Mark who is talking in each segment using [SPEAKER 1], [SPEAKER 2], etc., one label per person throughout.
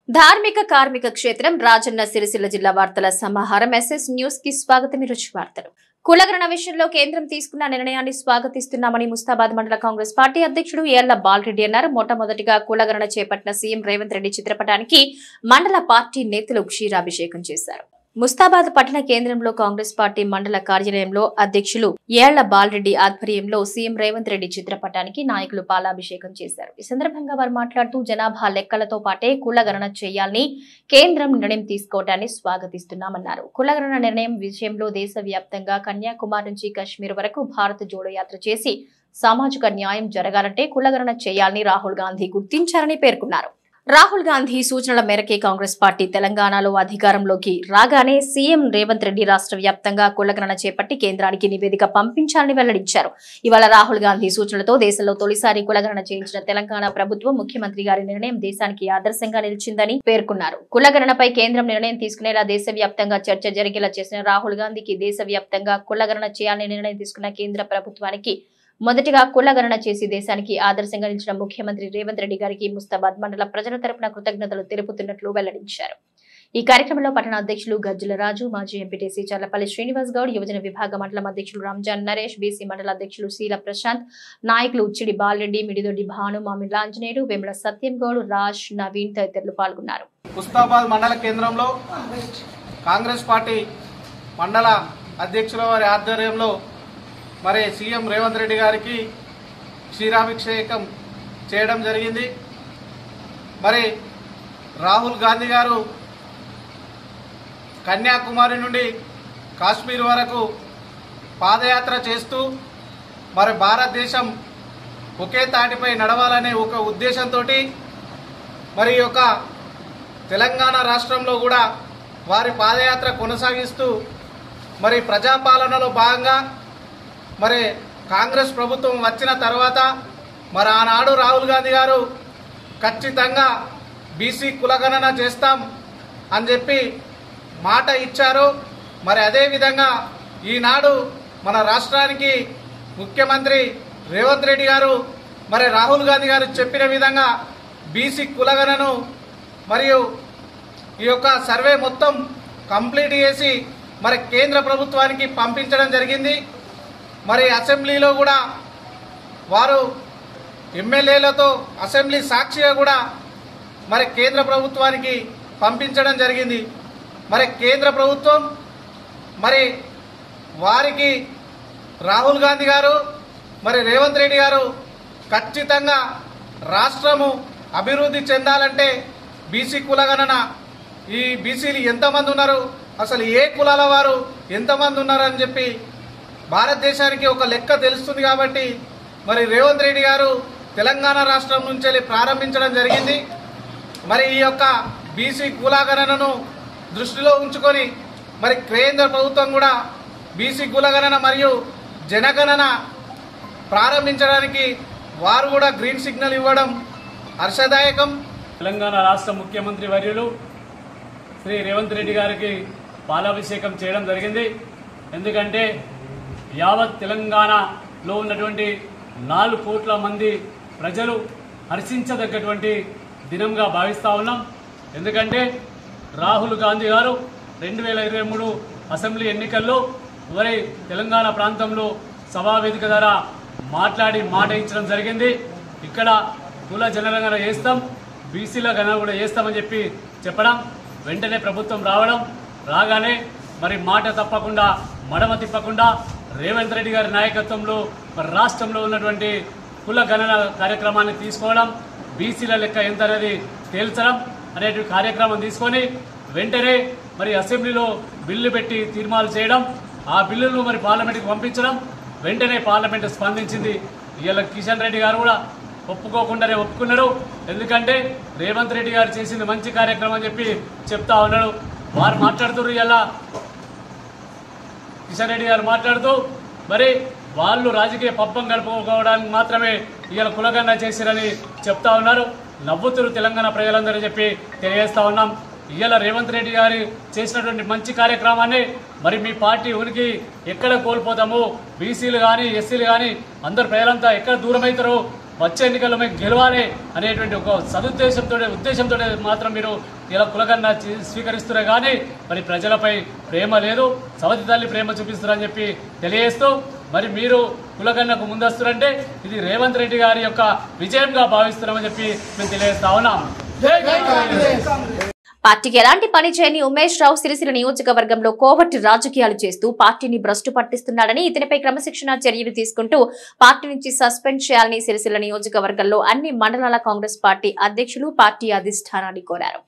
[SPEAKER 1] ధార్మిక కార్మిక క్షేత్రం రాజన్న సిరిసిల్ల జిల్లా వార్తల సమాహారం ఎస్ఎస్ న్యూస్ కి స్వాగతం. వార్తలు కులగణన విషయంలో కేంద్రం తీసుకున్న నిర్ణయాన్ని స్వాగతిస్తున్నామని ముస్తాబాద్ మండల కాంగ్రెస్ పార్టీ అధ్యక్షుడు ఏళ్ల బాలరెడ్డి అన్నారు. మొట్టమొదటిగా కులగణన చేపట్టిన సీఎం రేవంత్ రెడ్డి చిత్రపటానికి మండల పార్టీ నేతలు క్షీరాభిషేకం చేశారు. ముస్తాబాద్ పట్టణ కేంద్రంలో కాంగ్రెస్ పార్టీ మండల కార్యాలయంలో అధ్యక్షులు ఏళ్ల బాలరెడ్డి ఆధ్వర్యంలో సీఎం రేవంత్ రెడ్డి చిత్రపటానికి నాయకులు పాలాభిషేకం చేశారు. ఈ సందర్భంగా వారు మాట్లాడుతూ జనాభా లెక్కలతో పాటే కులగణన చేయాలని కేంద్రం నిర్ణయం తీసుకోవడాన్ని స్వాగతిస్తున్నామన్నారు. కులగణన నిర్ణయం విషయంలో దేశవ్యాప్తంగా కన్యాకుమారి నుంచి కశ్మీర్ వరకు భారత్ జోడో యాత్ర చేసి సామాజిక న్యాయం జరగాలంటే కులగణన చేయాలని రాహుల్ గాంధీ గుర్తించారని పేర్కొన్నారు. రాహుల్ గాంధీ సూచనల మేరకే కాంగ్రెస్ పార్టీ తెలంగాణలో అధికారంలోకి రాగానే సీఎం రేవంత్ రెడ్డి రాష్ట్ర వ్యాప్తంగా కులగణన చేపట్టి కేంద్రానికి నివేదిక పంపించాలని వెల్లడించారు. ఇవాళ రాహుల్ గాంధీ సూచనలతో దేశంలో తొలిసారి కులగణన చేయించిన తెలంగాణ ప్రభుత్వం ముఖ్యమంత్రి గారి నిర్ణయం దేశానికి ఆదర్శంగా నిలిచిందని పేర్కొన్నారు. కులగణనపై కేంద్రం నిర్ణయం తీసుకునేలా దేశవ్యాప్తంగా చర్చ జరిగేలా చేసిన రాహుల్ గాంధీకి దేశవ్యాప్తంగా కులగణన చేయాలని నిర్ణయం తీసుకున్న కేంద్ర ప్రభుత్వానికి మొదటిగా కులగణన చేసి దేశానికి ఆదర్శంగా నిలిచిన ముఖ్యమంత్రి రేవంత్ రెడ్డి గారికి ముస్తాబాద్ మండల ప్రజల తరపున కృతజ్ఞతలు తెలుపుతున్నట్లు వెల్లడించారు. ఈ కార్యక్రమంలో పట్టణ అధ్యక్షులు గజ్జల రాజు, మాజీ ఎంపీటీసీ చర్లపల్లి శ్రీనివాస్ గౌడ్, యువజన విభాగ మండలం అధ్యక్షులు రంజాన్ నరేష్, బీసీ మండల అధ్యక్షులు శీల ప్రశాంత్, నాయకులు ఉచ్చిడి బాలరెడ్డి, మిడిదొడ్డి భాను, మామిళ్ళ ఆంజనేయుడు, వేముల సత్యం గౌడ్, రాజ్, నవీన్ తదితరులు పాల్గొన్నారు.
[SPEAKER 2] ముస్తాబాద్ మండల కేంద్రంలో కాంగ్రెస్ పార్టీ మండల అధ్యక్షుల వారి ఆధ్వర్యంలో మరి సీఎం రేవంత్ రెడ్డి గారికి క్షీరాభిషేకం చేయడం జరిగింది. మరి రాహుల్ గాంధీ గారు కన్యాకుమారి నుండి కాశ్మీర్ వరకు పాదయాత్ర చేస్తూ మరి భారతదేశం ఒకే తాటిపై నడవాలనే ఒక ఉద్దేశంతో మరి యొక్క తెలంగాణ రాష్ట్రంలో కూడా వారి పాదయాత్ర కొనసాగిస్తూ మరి ప్రజాపాలనలో భాగంగా మరి కాంగ్రెస్ ప్రభుత్వం వచ్చిన తర్వాత మరి ఆనాడు రాహుల్ గాంధీ గారు ఖచ్చితంగా బీసీ కులగణన చేస్తాం అని చెప్పి మాట ఇచ్చారు. మరి అదేవిధంగా ఈనాడు మన రాష్ట్రానికి ముఖ్యమంత్రి రేవంత్ రెడ్డి గారు మరి రాహుల్ గాంధీ గారు చెప్పిన విధంగా బీసీ కులగణను మరియు ఈ యొక్క సర్వే మొత్తం కంప్లీట్ చేసి మరి కేంద్ర ప్రభుత్వానికి పంపించడం జరిగింది. మరి అసెంబ్లీలో కూడా వారు ఎమ్మెల్యేలతో అసెంబ్లీ సాక్షిగా కూడా మరి కేంద్ర ప్రభుత్వానికి పంపించడం జరిగింది. మరి కేంద్ర ప్రభుత్వం మరి వారికి రాహుల్ గాంధీ గారు మరి రేవంత్ రెడ్డి గారు ఖచ్చితంగా రాష్ట్రము అభివృద్ధి చెందాలంటే బీసీ కులగణన ఈ బీసీలు ఎంతమంది ఉన్నారు, అసలు ఏ కులాల వారు ఎంతమంది ఉన్నారని చెప్పి భారతదేశానికి ఒక లెక్క తెలుస్తుంది. కాబట్టి మరి రేవంత్ రెడ్డి గారు తెలంగాణ రాష్ట్రం నుంచి ప్రారంభించడం జరిగింది. మరి ఈ యొక్క బీసీ కులగణనను దృష్టిలో ఉంచుకొని మరి కేంద్ర ప్రభుత్వం కూడా బీసీ కులగణన మరియు జనగణన ప్రారంభించడానికి వారు కూడా గ్రీన్ సిగ్నల్ ఇవ్వడం హర్షదాయకం.
[SPEAKER 3] తెలంగాణ రాష్ట్ర ముఖ్యమంత్రి వర్యులు శ్రీ రేవంత్ రెడ్డి గారికి పాలాభిషేకం చేయడం జరిగింది. ఎందుకంటే యావత్ తెలంగాణలో ఉన్నటువంటి 4 కోట్ల మంది ప్రజలు హర్షించదగ్గటువంటి దినంగా భావిస్తూ ఉన్నాం. ఎందుకంటే రాహుల్ గాంధీ గారు 2023 అసెంబ్లీ ఎన్నికల్లో మరి తెలంగాణ ప్రాంతంలో సభావేదిక ద్వారా మాట్లాడి మాట ఇచ్చడం జరిగింది. ఇక్కడ కుల జనగణన చేస్తాం, బీసీల గణన కూడా చేస్తామని చెప్పి చెప్పడం, వెంటనే ప్రభుత్వం రాగానే మరి మాట తప్పకుండా మడమ తిప్పకుండా రేవంత్ రెడ్డి గారి నాయకత్వంలో మరి రాష్ట్రంలో ఉన్నటువంటి కుల గణన కార్యక్రమాన్ని తీసుకోవడం, బీసీల లెక్క ఎంత అనేది తేల్చడం అనేటువంటి కార్యక్రమం తీసుకొని వెంటనే మరి అసెంబ్లీలో బిల్లు పెట్టి తీర్మానాలు చేయడం, ఆ బిల్లును మరి పార్లమెంట్కి పంపించడం, వెంటనే పార్లమెంట్ స్పందించింది. ఇవాళ కిషన్ రెడ్డి గారు కూడా ఒప్పుకోకుండానే ఒప్పుకున్నారు. ఎందుకంటే రేవంత్ రెడ్డి గారు చేసింది మంచి కార్యక్రమం అని చెప్పి చెప్తా ఉన్నాడు. వారు మాట్లాడుతున్నారు. ఇలా కిషన్ రెడ్డి గారు మాట్లాడుతూ మరి వాళ్ళు రాజకీయ పబ్బం గడుపుకోవడానికి మాత్రమే ఇవాళ కులగణన చేశారని చెప్తా ఉన్నారు. నవ్వుతురు తెలంగాణ ప్రజలందరూ చెప్పి తెలియజేస్తా ఉన్నాం. ఇవాళ రేవంత్ రెడ్డి గారు చేసినటువంటి మంచి కార్యక్రమాన్ని మరి మీ పార్టీ ఉనికి ఎక్కడ కోల్పోతాము, బీసీలు కానీ ఎస్సీలు కానీ అందరు ప్రజలంతా ఎక్కడ దూరం అవుతారో వచ్చే ఎన్నికల్లో మేము గెలవాలి అనేటువంటి ఒక ఉద్దేశంతో మాత్రం మీరు ఇలా కులగన్న స్వీకరిస్తున్నారు. కానీ మరి ప్రజలపై ప్రేమ లేదు, సవతి తల్లి ప్రేమ చూపిస్తున్నారని చెప్పి తెలియజేస్తూ మరి మీరు కులగన్నకు ముందొస్తున్నారంటే ఇది రేవంత్ రెడ్డి గారి యొక్క విజయంగా భావిస్తున్నామని చెప్పి మేము తెలియజేస్తా ఉన్నాం.
[SPEAKER 1] పార్టీకి ఎలాంటి పని చేయని ఉమేష్ రావు సిరిసిల్ల నియోజకవర్గంలో కోవట్టి రాజకీయాలు చేస్తూ పార్టీని భ్రష్టు పట్టిస్తున్నాడని, ఇతనిపై క్రమశిక్షణ చర్యలు తీసుకుంటూ పార్టీ నుంచి సస్పెండ్ చేయాలని సిరిసిల్ల నియోజకవర్గంలో అన్ని మండలాల కాంగ్రెస్ పార్టీ అధ్యక్షులు పార్టీ అధిష్టానాన్ని కోరారు.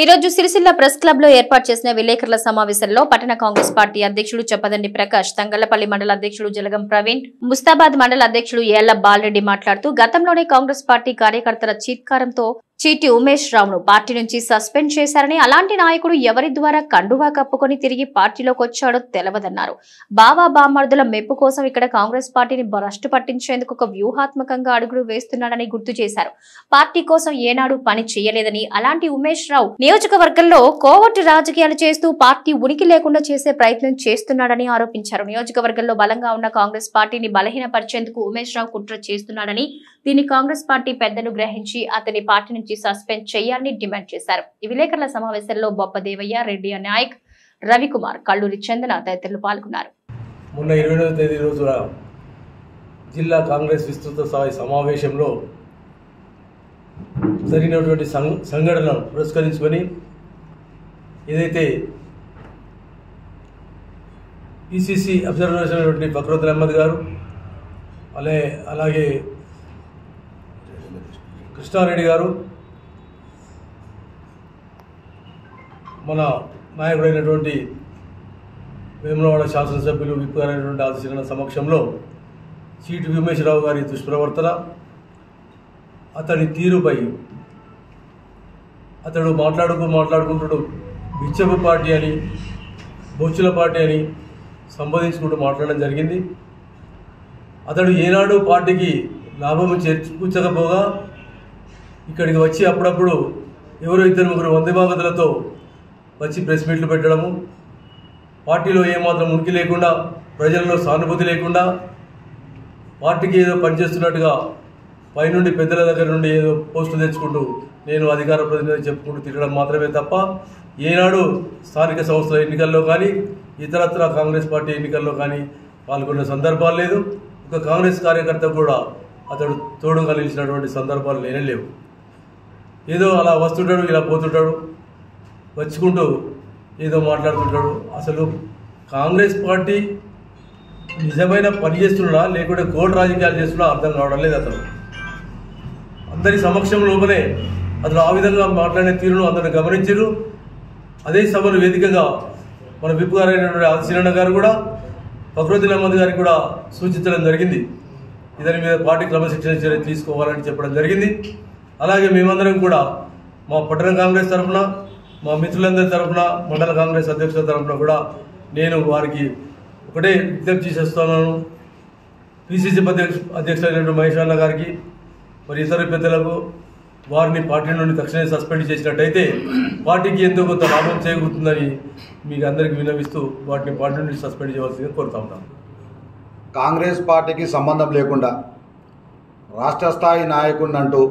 [SPEAKER 1] ఈ రోజు సిరిసిల్ల ప్రెస్ క్లబ్ లో ఏర్పాటు చేసిన విలేకరుల సమావేశంలో పట్టణ కాంగ్రెస్ పార్టీ అధ్యక్షులు చెప్పదండి ప్రకాష్, తంగళ్లపల్లి మండల అధ్యక్షులు జలగం ప్రవీణ్, ముస్తాబాద్ మండల అధ్యక్షులు ఏళ్ల బాలరెడ్డి మాట్లాడుతూ గతంలోనే కాంగ్రెస్ పార్టీ కార్యకర్తల చీత్కారంతో చీటి ఉమేష్ రావును పార్టీ నుంచి సస్పెండ్ చేశారని, అలాంటి నాయకుడు ఎవరి ద్వారా కండువా కప్పుకొని తిరిగి పార్టీలోకి వచ్చాడో తెలవదన్నారు. బావా బామ్మర్దుల మెప్పు కోసం ఇక్కడ కాంగ్రెస్ పార్టీని భ్రష్టు పట్టించేందుకు ఒక వ్యూహాత్మకంగా అడుగులు వేస్తున్నాడని గుర్తు చేశారు. పార్టీ కోసం ఏనాడు పని చేయలేదని, అలాంటి ఉమేష్ రావు నియోజకవర్గంలో కోవట్టు రాజకీయాలు చేస్తూ పార్టీ ఉనికి లేకుండా చేసే ప్రయత్నం చేస్తున్నాడని ఆరోపించారు. నియోజకవర్గంలో బలంగా ఉన్న కాంగ్రెస్ పార్టీని బలహీనపరిచేందుకు ఉమేష్ రావు కుట్ర చేస్తున్నాడని, దీన్ని కాంగ్రెస్ పార్టీ పెద్దలు గ్రహించి అతని పార్టీ నుంచి సస్పెండ్ చేయాలని డిమాండ్ చేశారు. ఈ విలేకరుల సమావేశంలో బొప్ప దేవయ్య, రెడ్డి నాయక్, రవికుమార్, కల్లూరి చందన తదితరులు పాల్గొన్నారు.
[SPEAKER 4] మొన్న 20వ తేదీ రోజున జిల్లా కాంగ్రెస్ విస్తృత స్థాయి సమావేశంలో జరిగినటువంటి సంఘటనను పురస్కరించుకొని ఏదైతే పిసిసి అబ్జర్వేషన్ అయినటువంటి ఫక్రుద్దీన్ అహ్మద్ గారు అలాగే కృష్ణారెడ్డి గారు, మన నాయకుడైనటువంటి వేములవాడ శాసనసభ్యులు విప్ గారైనటువంటి ఆశీర్వాద సమక్షంలో చీటి ఉమేష్ రావు గారి దుష్ప్రవర్తన, అతని తీరుపై అతడు మాట్లాడుకుంటాడు బిచ్చపు పార్టీ అని, బొచ్చుల పార్టీ అని సంబోధించుకుంటూ మాట్లాడడం జరిగింది. అతడు ఏనాడు పార్టీకి లాభం చేకూర్చకపోగా ఇక్కడికి వచ్చి అప్పుడప్పుడు ఎవరో 2-3 వందమాగతులతో వచ్చి ప్రెస్ మీట్లు పెట్టడము, పార్టీలో ఏమాత్రం ఉనికి లేకుండా, ప్రజల్లో సానుభూతి లేకుండా, పార్టీకి ఏదో పనిచేస్తున్నట్టుగా పైనుండి పెద్దల దగ్గర నుండి ఏదో పోస్టులు తెచ్చుకుంటూ నేను అధికార ప్రతినిధి చెప్పుకుంటూ తిరగడం మాత్రమే తప్ప ఏనాడు స్థానిక సంస్థల ఎన్నికల్లో కానీ ఇతరత్ర కాంగ్రెస్ పార్టీ ఎన్నికల్లో కానీ పాల్గొన్న సందర్భాలు లేదు. ఒక కాంగ్రెస్ కార్యకర్త కూడా అతడు తోడుగా నిలిచినటువంటి సందర్భాలు లేవు. ఏదో అలా వస్తుంటాడు, ఇలా పోతుంటాడు, వచ్చుకుంటూ ఏదో మాట్లాడుతుంటాడు. అసలు కాంగ్రెస్ పార్టీ నిజమైన పని చేస్తున్నాడా లేకుంటే కోర్టు రాజకీయాలు చేస్తున్నా అర్థం కావడం లేదు. అతను అందరి సమక్షం లోపలే అతను ఆ విధంగా మాట్లాడే తీరును అందరూ గమనించారు. అదే సభలు వేదికగా మన విప్ గారైనటువంటి ఆదిశీలన్న గారు కూడా ఫక్రుద్దీన్ అహ్మద్ గారికి కూడా సూచించడం జరిగింది. ఇతని మీద పార్టీ క్రమశిక్షణ చర్య తీసుకోవాలని చెప్పడం జరిగింది. అలాగే మేమందరం కూడా మా పట్టణ కాంగ్రెస్ తరఫున, మా మిత్రులందరి తరఫున, మండల కాంగ్రెస్ అధ్యక్షుల తరఫున కూడా నేను వారికి ఒకటే విజ్ఞప్తి చేస్తున్నాను. పిసిసి అధ్యక్షులైనటువంటి మహేష్ అన్న గారికి, మరి ఇతర పెద్దలకు వారిని పార్టీ నుండి తక్షణమే సస్పెండ్ చేసినట్టయితే పార్టీకి ఎంతో కొంత లాభం చేకూరుతుందని మీకు అందరికీ విన్నవిస్తూ వాటిని పార్టీ నుండి సస్పెండ్ చేయవలసిందిగా కోరుతా ఉన్నాను.
[SPEAKER 5] కాంగ్రెస్ పార్టీకి సంబంధం లేకుండా రాష్ట్ర స్థాయి నాయకుడిని అంటూ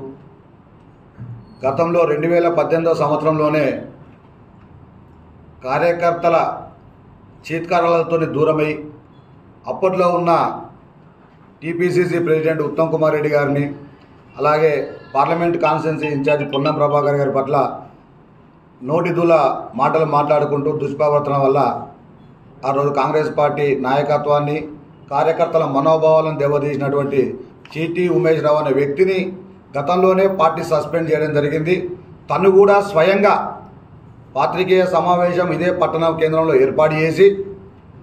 [SPEAKER 5] గతంలో 2018 సంవత్సరంలోనే కార్యకర్తల చీత్కారాలతో దూరమై అప్పట్లో ఉన్న టీపీసీసీ ప్రెసిడెంట్ ఉత్తమ్ కుమార్ రెడ్డి గారిని, అలాగే parliament constituency incharge Ponnam Prabhakar గారి పట్ల నోటిదూల మాటలు మాట్లాడుకుంటూ దుష్ప్రవర్తన వల్ల ఆ రోజు కాంగ్రెస్ పార్టీ నాయకత్వాన్ని, కార్యకర్తల మనోభావాలను దెబ్బతీసినటువంటి చీటి ఉమేష్ రావు అనే వ్యక్తిని గతంలోనే పార్టీ సస్పెండ్ చేయడం జరిగింది. తను కూడా స్వయంగా పాత్రికేయ సమావేశం ఇదే పట్టణ కేంద్రంలో ఏర్పాటు చేసి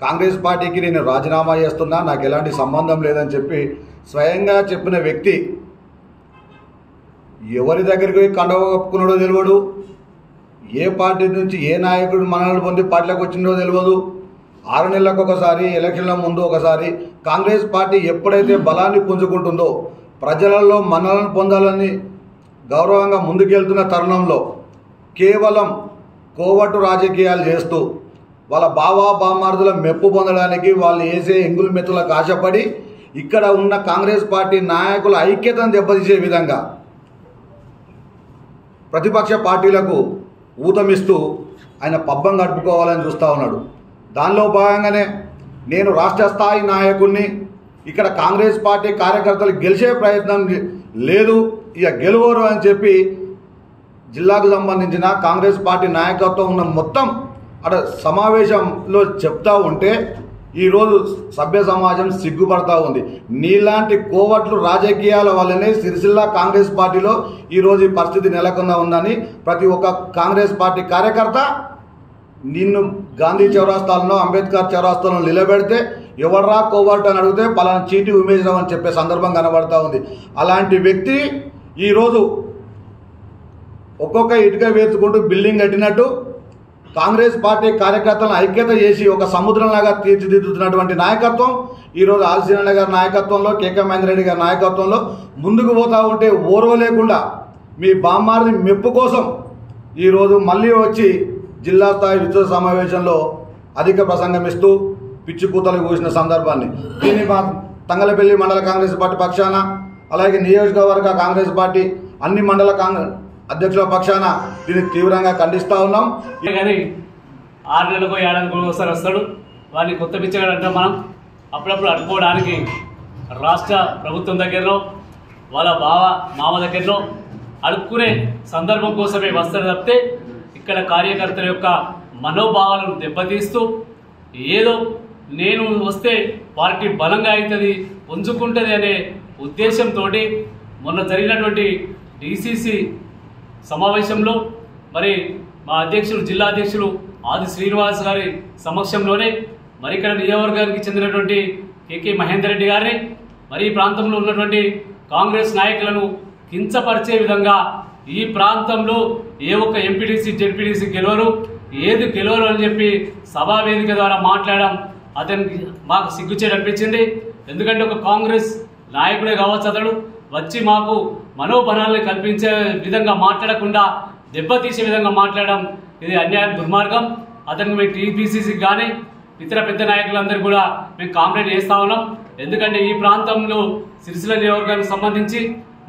[SPEAKER 5] కాంగ్రెస్ పార్టీకి నేను రాజీనామా చేస్తున్నా, నాకు ఎలాంటి సంబంధం లేదని చెప్పి స్వయంగా చెప్పిన వ్యక్తి ఎవరి దగ్గరికి పోయి కండవ కప్పుకున్నాడో తెలియదు, ఏ పార్టీ నుంచి ఏ నాయకుడు మనల్ని పొంది పార్టీలోకి వచ్చిందో తెలియదు. 6 నెలలకు ఒకసారి, ఎలక్షన్ల ముందు ఒకసారి కాంగ్రెస్ పార్టీ ఎప్పుడైతే బలాన్ని పుంజుకుంటుందో, ప్రజలలో మనల్ని పొందాలని గౌరవంగా ముందుకెళ్తున్న తరుణంలో కేవలం కోవట్టు రాజకీయాలు చేస్తూ వాళ్ళ బావా బామ్మార్దుల మెప్పు పొందడానికి వాళ్ళు వేసే ఎంగులు మెత్తులకు ఆశపడి ఇక్కడ ఉన్న కాంగ్రెస్ పార్టీ నాయకుల ఐక్యతను దెబ్బతీసే విధంగా ప్రతిపక్ష పార్టీలకు ఊతమిస్తూ ఆయన పబ్బం గడుపుకోవాలని చూస్తూ ఉన్నాడు. దానిలో భాగంగానే నేను రాష్ట్ర స్థాయి నాయకుడిని, ఇక్కడ కాంగ్రెస్ పార్టీ కార్యకర్తలు గెలిచే ప్రయత్నం లేదు, ఇక గెలువరు అని చెప్పి జిల్లాకు సంబంధించిన కాంగ్రెస్ పార్టీ నాయకత్వం ఉన్న మొత్తం అక్కడ సమావేశంలో చెప్తా ఉంటే ఈరోజు సభ్య సమాజం సిగ్గుపడతా ఉంది. నీలాంటి కోవట్లు రాజకీయాల వల్లనే సిరిసిల్ల కాంగ్రెస్ పార్టీలో ఈరోజు ఈ పరిస్థితి నెలకొందా ఉందని ప్రతి ఒక్క కాంగ్రెస్ పార్టీ కార్యకర్త నిన్ను గాంధీ చౌరాస్తాలను అంబేద్కర్ చౌరాస్తాలను నిలబెడితే ఎవర్రా కోవట్ అని అడిగితే పలానా చీటి ఉమేష్ రావు అని చెప్పే సందర్భం కనబడతా ఉంది. అలాంటి వ్యక్తి ఈరోజు ఒక్కొక్క ఇటుక వేసుకుంటూ బిల్డింగ్ కట్టినట్టు కాంగ్రెస్ పార్టీ కార్యకర్తలను ఐక్యత చేసి ఒక సముద్రంలాగా తీర్చిదిద్దుతున్నటువంటి నాయకత్వం ఈరోజు ఆల్సీనన్న గారి నాయకత్వంలో, కేకే మహేందర్ రెడ్డి గారి నాయకత్వంలో ముందుకు పోతూ ఉంటే ఓర్వ లేకుండా మీ బామ్మారిని మెప్పు కోసం ఈరోజు మళ్ళీ వచ్చి జిల్లా స్థాయి విస్తృత సమావేశంలో అధిక ప్రసంగమిస్తూ పిచ్చి కూతలు కూసిన సందర్భాన్ని దీన్ని మా తంగలపల్లి మండల కాంగ్రెస్ పార్టీ పక్షాన, అలాగే నియోజకవర్గ కాంగ్రెస్ పార్టీ అన్ని మండల అధ్యక్షుల పక్షాన దీన్ని తీవ్రంగా ఖండిస్తూ ఉన్నాం.
[SPEAKER 3] కానీ 6 నెలలకు 7 నెలలకు ఒకసారి వస్తాడు, వాడిని కొత్త పిచ్చగాడంటే మనం అప్పుడప్పుడు అడుకోవడానికి రాష్ట్ర ప్రభుత్వం దగ్గరలో, వాళ్ళ మామ దగ్గరలో అడుక్కునే సందర్భం కోసమే వస్తారు తప్పితే ఇక్కడ కార్యకర్తల యొక్క మనోభావాలను దెబ్బతీస్తూ ఏదో నేను వస్తే పార్టీ బలంగా అవుతుంది, పుంజుకుంటుంది అనే ఉద్దేశంతో మొన్న జరిగినటువంటి డిసిసి సమావేశంలో మరి మా అధ్యక్షులు, జిల్లా అధ్యక్షులు ఆది శ్రీనివాస్ గారి సమక్షంలోనే మరి ఇక్కడ నియోజకవర్గానికి చెందినటువంటి కేకే మహేందర్ రెడ్డి గారిని, మరి ఈ ప్రాంతంలో ఉన్నటువంటి కాంగ్రెస్ నాయకులను కించపరిచే విధంగా ఈ ప్రాంతంలో ఏ ఒక్క ఎంపీటీసీ జెడ్పీటీసీ గెలవరు, ఏది గెలవరు అని చెప్పి సభా వేదిక ద్వారా మాట్లాడడం అతనికి మాకు సిగ్గుచేటు అనిపించింది. ఎందుకంటే ఒక కాంగ్రెస్ నాయకుడే కావచ్చు, అతడు వచ్చి మాకు మనోబలాన్ని కల్పించే విధంగా మాట్లాడకుండా దెబ్బతీసే విధంగా మాట్లాడడం ఇది అన్యాయం, దుర్మార్గం. అతనికి మేము టీపీసీసీకి కానీ ఇతర పెద్ద నాయకులందరూ కూడా మేము కాంప్లైంట్ చేస్తూ ఉన్నాం. ఎందుకంటే ఈ ప్రాంతంలో సిరిసిల్ల నియోజకవర్గానికి సంబంధించి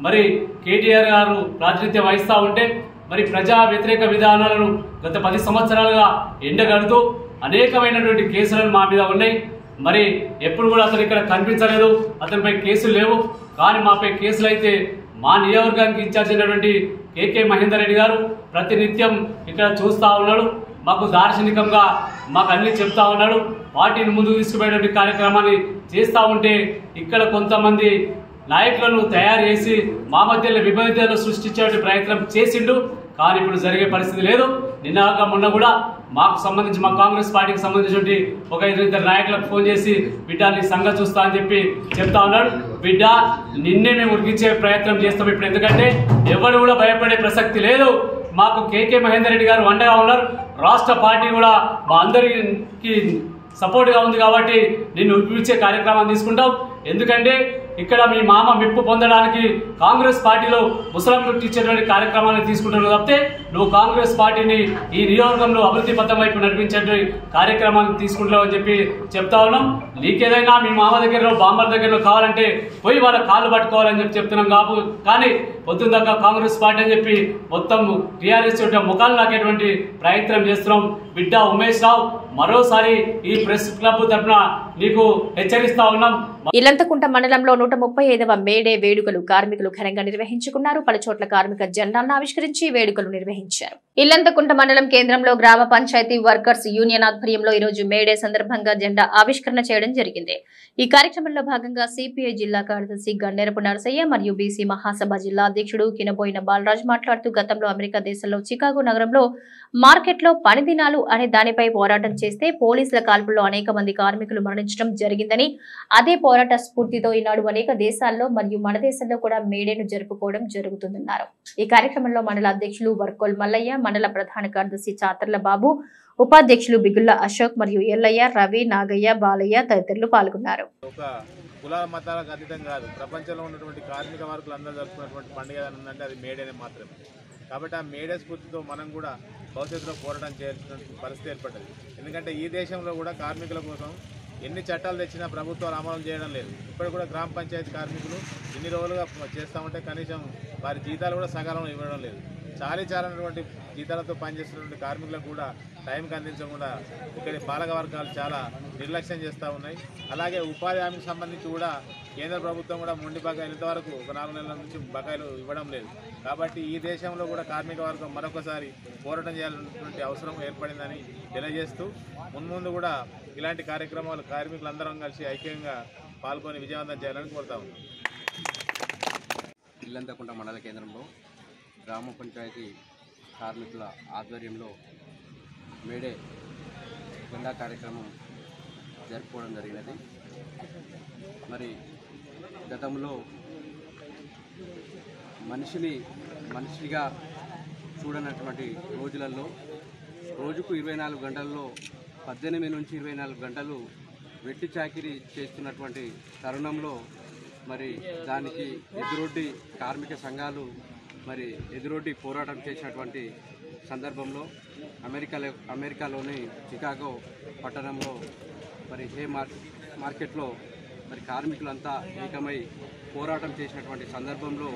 [SPEAKER 3] మరి కేటీఆర్ గారు ప్రాతినిధ్యం వహిస్తూ ఉంటే మరి ప్రజా వ్యతిరేక విధానాలను గత 10 సంవత్సరాలుగా ఎండగడుతూ అనేకమైనటువంటి కేసులను మా మీద ఉన్నాయి. మరి ఎప్పుడు కూడా అతను ఇక్కడ కనిపించలేదు, అతనిపై కేసులు లేవు. కానీ మాపై కేసులు అయితే మా నియోజకవర్గానికి ఇన్ఛార్జ్ అయినటువంటి కేకే మహేందర్ రెడ్డి గారు ప్రతినిత్యం ఇక్కడ చూస్తూ ఉన్నాడు. మాకు దార్శనికంగా మాకు అన్ని చెప్తా ఉన్నాడు. పార్టీని ముందుకు తీసుకుపోయేటువంటి కార్యక్రమాన్ని చేస్తూ ఉంటే ఇక్కడ కొంతమంది నాయకులను తయారు చేసి మా మధ్యలో విభేదాలు సృష్టించే ప్రయత్నం చేసిండు. కానీ ఇప్పుడు జరిగే పరిస్థితి లేదు. నిన్న మొన్న కూడా మాకు సంబంధించి మా కాంగ్రెస్ పార్టీకి సంబంధించి ఒక 2 నాయకులకు ఫోన్ చేసి బిడ్డ నీ సంగతి చూస్తా అని చెప్పి చెప్తా ఉన్నాడు. బిడ్డ నిన్నే మేము ఉరికించే ప్రయత్నం చేస్తాం ఇప్పుడు, ఎందుకంటే ఎవరు కూడా భయపడే ప్రసక్తి లేదు. మాకు కేకే మహేందర్ రెడ్డి గారు అండగా ఉన్నారు. రాష్ట్ర పార్టీ కూడా మా అందరికి సపోర్ట్గా ఉంది కాబట్టి నిన్ను ఉరికించే కార్యక్రమాన్ని తీసుకుంటాం. ఎందుకంటే ఇక్కడ మీ మామ మెప్పు పొందడానికి కాంగ్రెస్ పార్టీలో ముసలం ఇచ్చేటువంటి కార్యక్రమాన్ని తీసుకుంటున్నావు తప్పితే నువ్వు కాంగ్రెస్ పార్టీని ఈ నియోజకంలో అభివృద్ధి పథం వైపు నడిపించేటువంటి కార్యక్రమాన్ని తీసుకుంటావు అని చెప్పి చెప్తా ఉన్నాం. నీకేదైనా మీ మామ దగ్గర బామ్మల దగ్గర కావాలంటే పోయి వాళ్ళ కాళ్ళు పట్టుకోవాలని చెప్పి చెప్తున్నాం కానీ పొద్దున్న దాకా కాంగ్రెస్ పార్టీ అని చెప్పి మొత్తం టీఆర్ఎస్ ముఖాలు నాకేటువంటి ప్రయత్నం చేస్తున్నాం. బిడ్డ ఉమేష్ రావు, మరోసారి ఈ ప్రెస్ క్లబ్ తరఫున నీకు హెచ్చరిస్తా ఉన్నాం.
[SPEAKER 1] ఇల్లంతకుంట మండలంలో 135వ మేడే వేడుకలు కార్మికులు ఘనంగా నిర్వహించుకున్నారు. పలుచోట్ల కార్మిక జెండాలను ఆవిష్కరించి వేడుకలు నిర్వహించారు. ఇల్లంతకుంట మండలం కేంద్రంలో గ్రామ పంచాయతీ వర్కర్స్ యూనియన్ ఆధ్వర్యంలో ఈ రోజు మేడే సందర్భంగా జెండా ఆవిష్కరణ చేయడం జరిగింది. ఈ కార్యక్రమంలో భాగంగా సిపిఐ జిల్లా కార్యదర్శి గన్నేరపు నరసయ్య మరియు బీసీ మహాసభ జిల్లా అధ్యక్షుడు కినబోయిన బాలరాజ్ మాట్లాడుతూ గతంలో అమెరికా దేశంలో చికాగో నగరంలో మార్కెట్లో పని దినాలు అనే దానిపై పోరాటం చేస్తే పోలీసుల కాల్పుల్లో అనేక మంది కార్మికులు మరణించడం జరిగిందని, అదే పోరాట స్ఫూర్తితో ఈనాడు అనేక దేశాల్లో మరియు మన దేశంలో కూడా మేడేను జరుపుకోవడం జరుగుతుందన్నారు. ఈ కార్యక్రమంలో మండల అధ్యక్షులు వర్కోల్ మల్లయ్య, మండల ప్రధాన కార్యదర్శి చాతర్ల బాబు, ఉపాధ్యక్షులు బిగుళ్ల అశోక్ మరియు ఎల్లయ్య, రవి, నాగయ్య, బాలయ్య తదితరులు పాల్గొన్నారు.
[SPEAKER 6] కులాల మతాలకు అతీతం కాదు, ప్రపంచంలో ఉన్నటువంటి కార్మిక వర్గులు అందరూ జరుపుకున్నటువంటి పండుగ అంటే అది మేడేనే మాత్రమే. కాబట్టి ఆ మేడే స్ఫూర్తితో మనం కూడా భవిష్యత్తులో పోరాటం చేయాల్సిన పరిస్థితి ఏర్పడ్డది. ఎందుకంటే ఈ దేశంలో కూడా కార్మికుల కోసం ఎన్ని చట్టాలు తెచ్చినా ప్రభుత్వాలు అమలు చేయడం లేదు. ఇప్పుడు కూడా గ్రామ పంచాయతీ కార్మికులు ఇన్ని రోజులుగా చేస్తామంటే కనీసం వారి జీతాలు కూడా సకాలంలో ఇవ్వడం లేదు. చాలినటువంటి జీతాలతో పనిచేస్తున్నటువంటి కార్మికులకు కూడా టైంకి అందించకుండా ఇక్కడి పాలక వర్గాలు చాలా నిర్లక్ష్యం చేస్తూ ఉన్నాయి. అలాగే ఉపాధి హామీకి సంబంధించి కూడా కేంద్ర ప్రభుత్వం కూడా మొండి బకాయిలు ఇంతవరకు ఒక 4 నెలల నుంచి బకాయిలు ఇవ్వడం లేదు. కాబట్టి ఈ దేశంలో కూడా కార్మిక వర్గం మరొకసారి పోరాటం చేయాలన్నటువంటి అవసరం ఏర్పడిందని తెలియజేస్తూ ముందు కూడా ఇలాంటి కార్యక్రమాలు కార్మికులందరం కలిసి ఐక్యంగా పాల్గొని విజయవంతం చేయాలని కోరుతా ఉన్నాం.
[SPEAKER 7] ఇల్లంతకుంట మండల కేంద్రంలో గ్రామ పంచాయతీ కార్మికుల ఆధ్వర్యంలో మేడే జెండా కార్యక్రమం జరుపుకోవడం జరిగినది. మరి గతంలో మనిషిగా చూడనటువంటి రోజులలో రోజుకు 24 గంటల్లో 18 నుంచి 24 గంటలు వెట్టి చాకిరీ చేస్తున్నటువంటి తరుణంలో మరి దానికి ఎదురొడ్డి కార్మిక సంఘాలు మరి ఎదురొడ్డి పోరాటం చేసినటువంటి సందర్భంలో అమెరికాలోని చికాగో పట్టణంలో మరి మార్కెట్లో మరి కార్మికులంతా ఏకమై పోరాటం చేసినటువంటి సందర్భంలో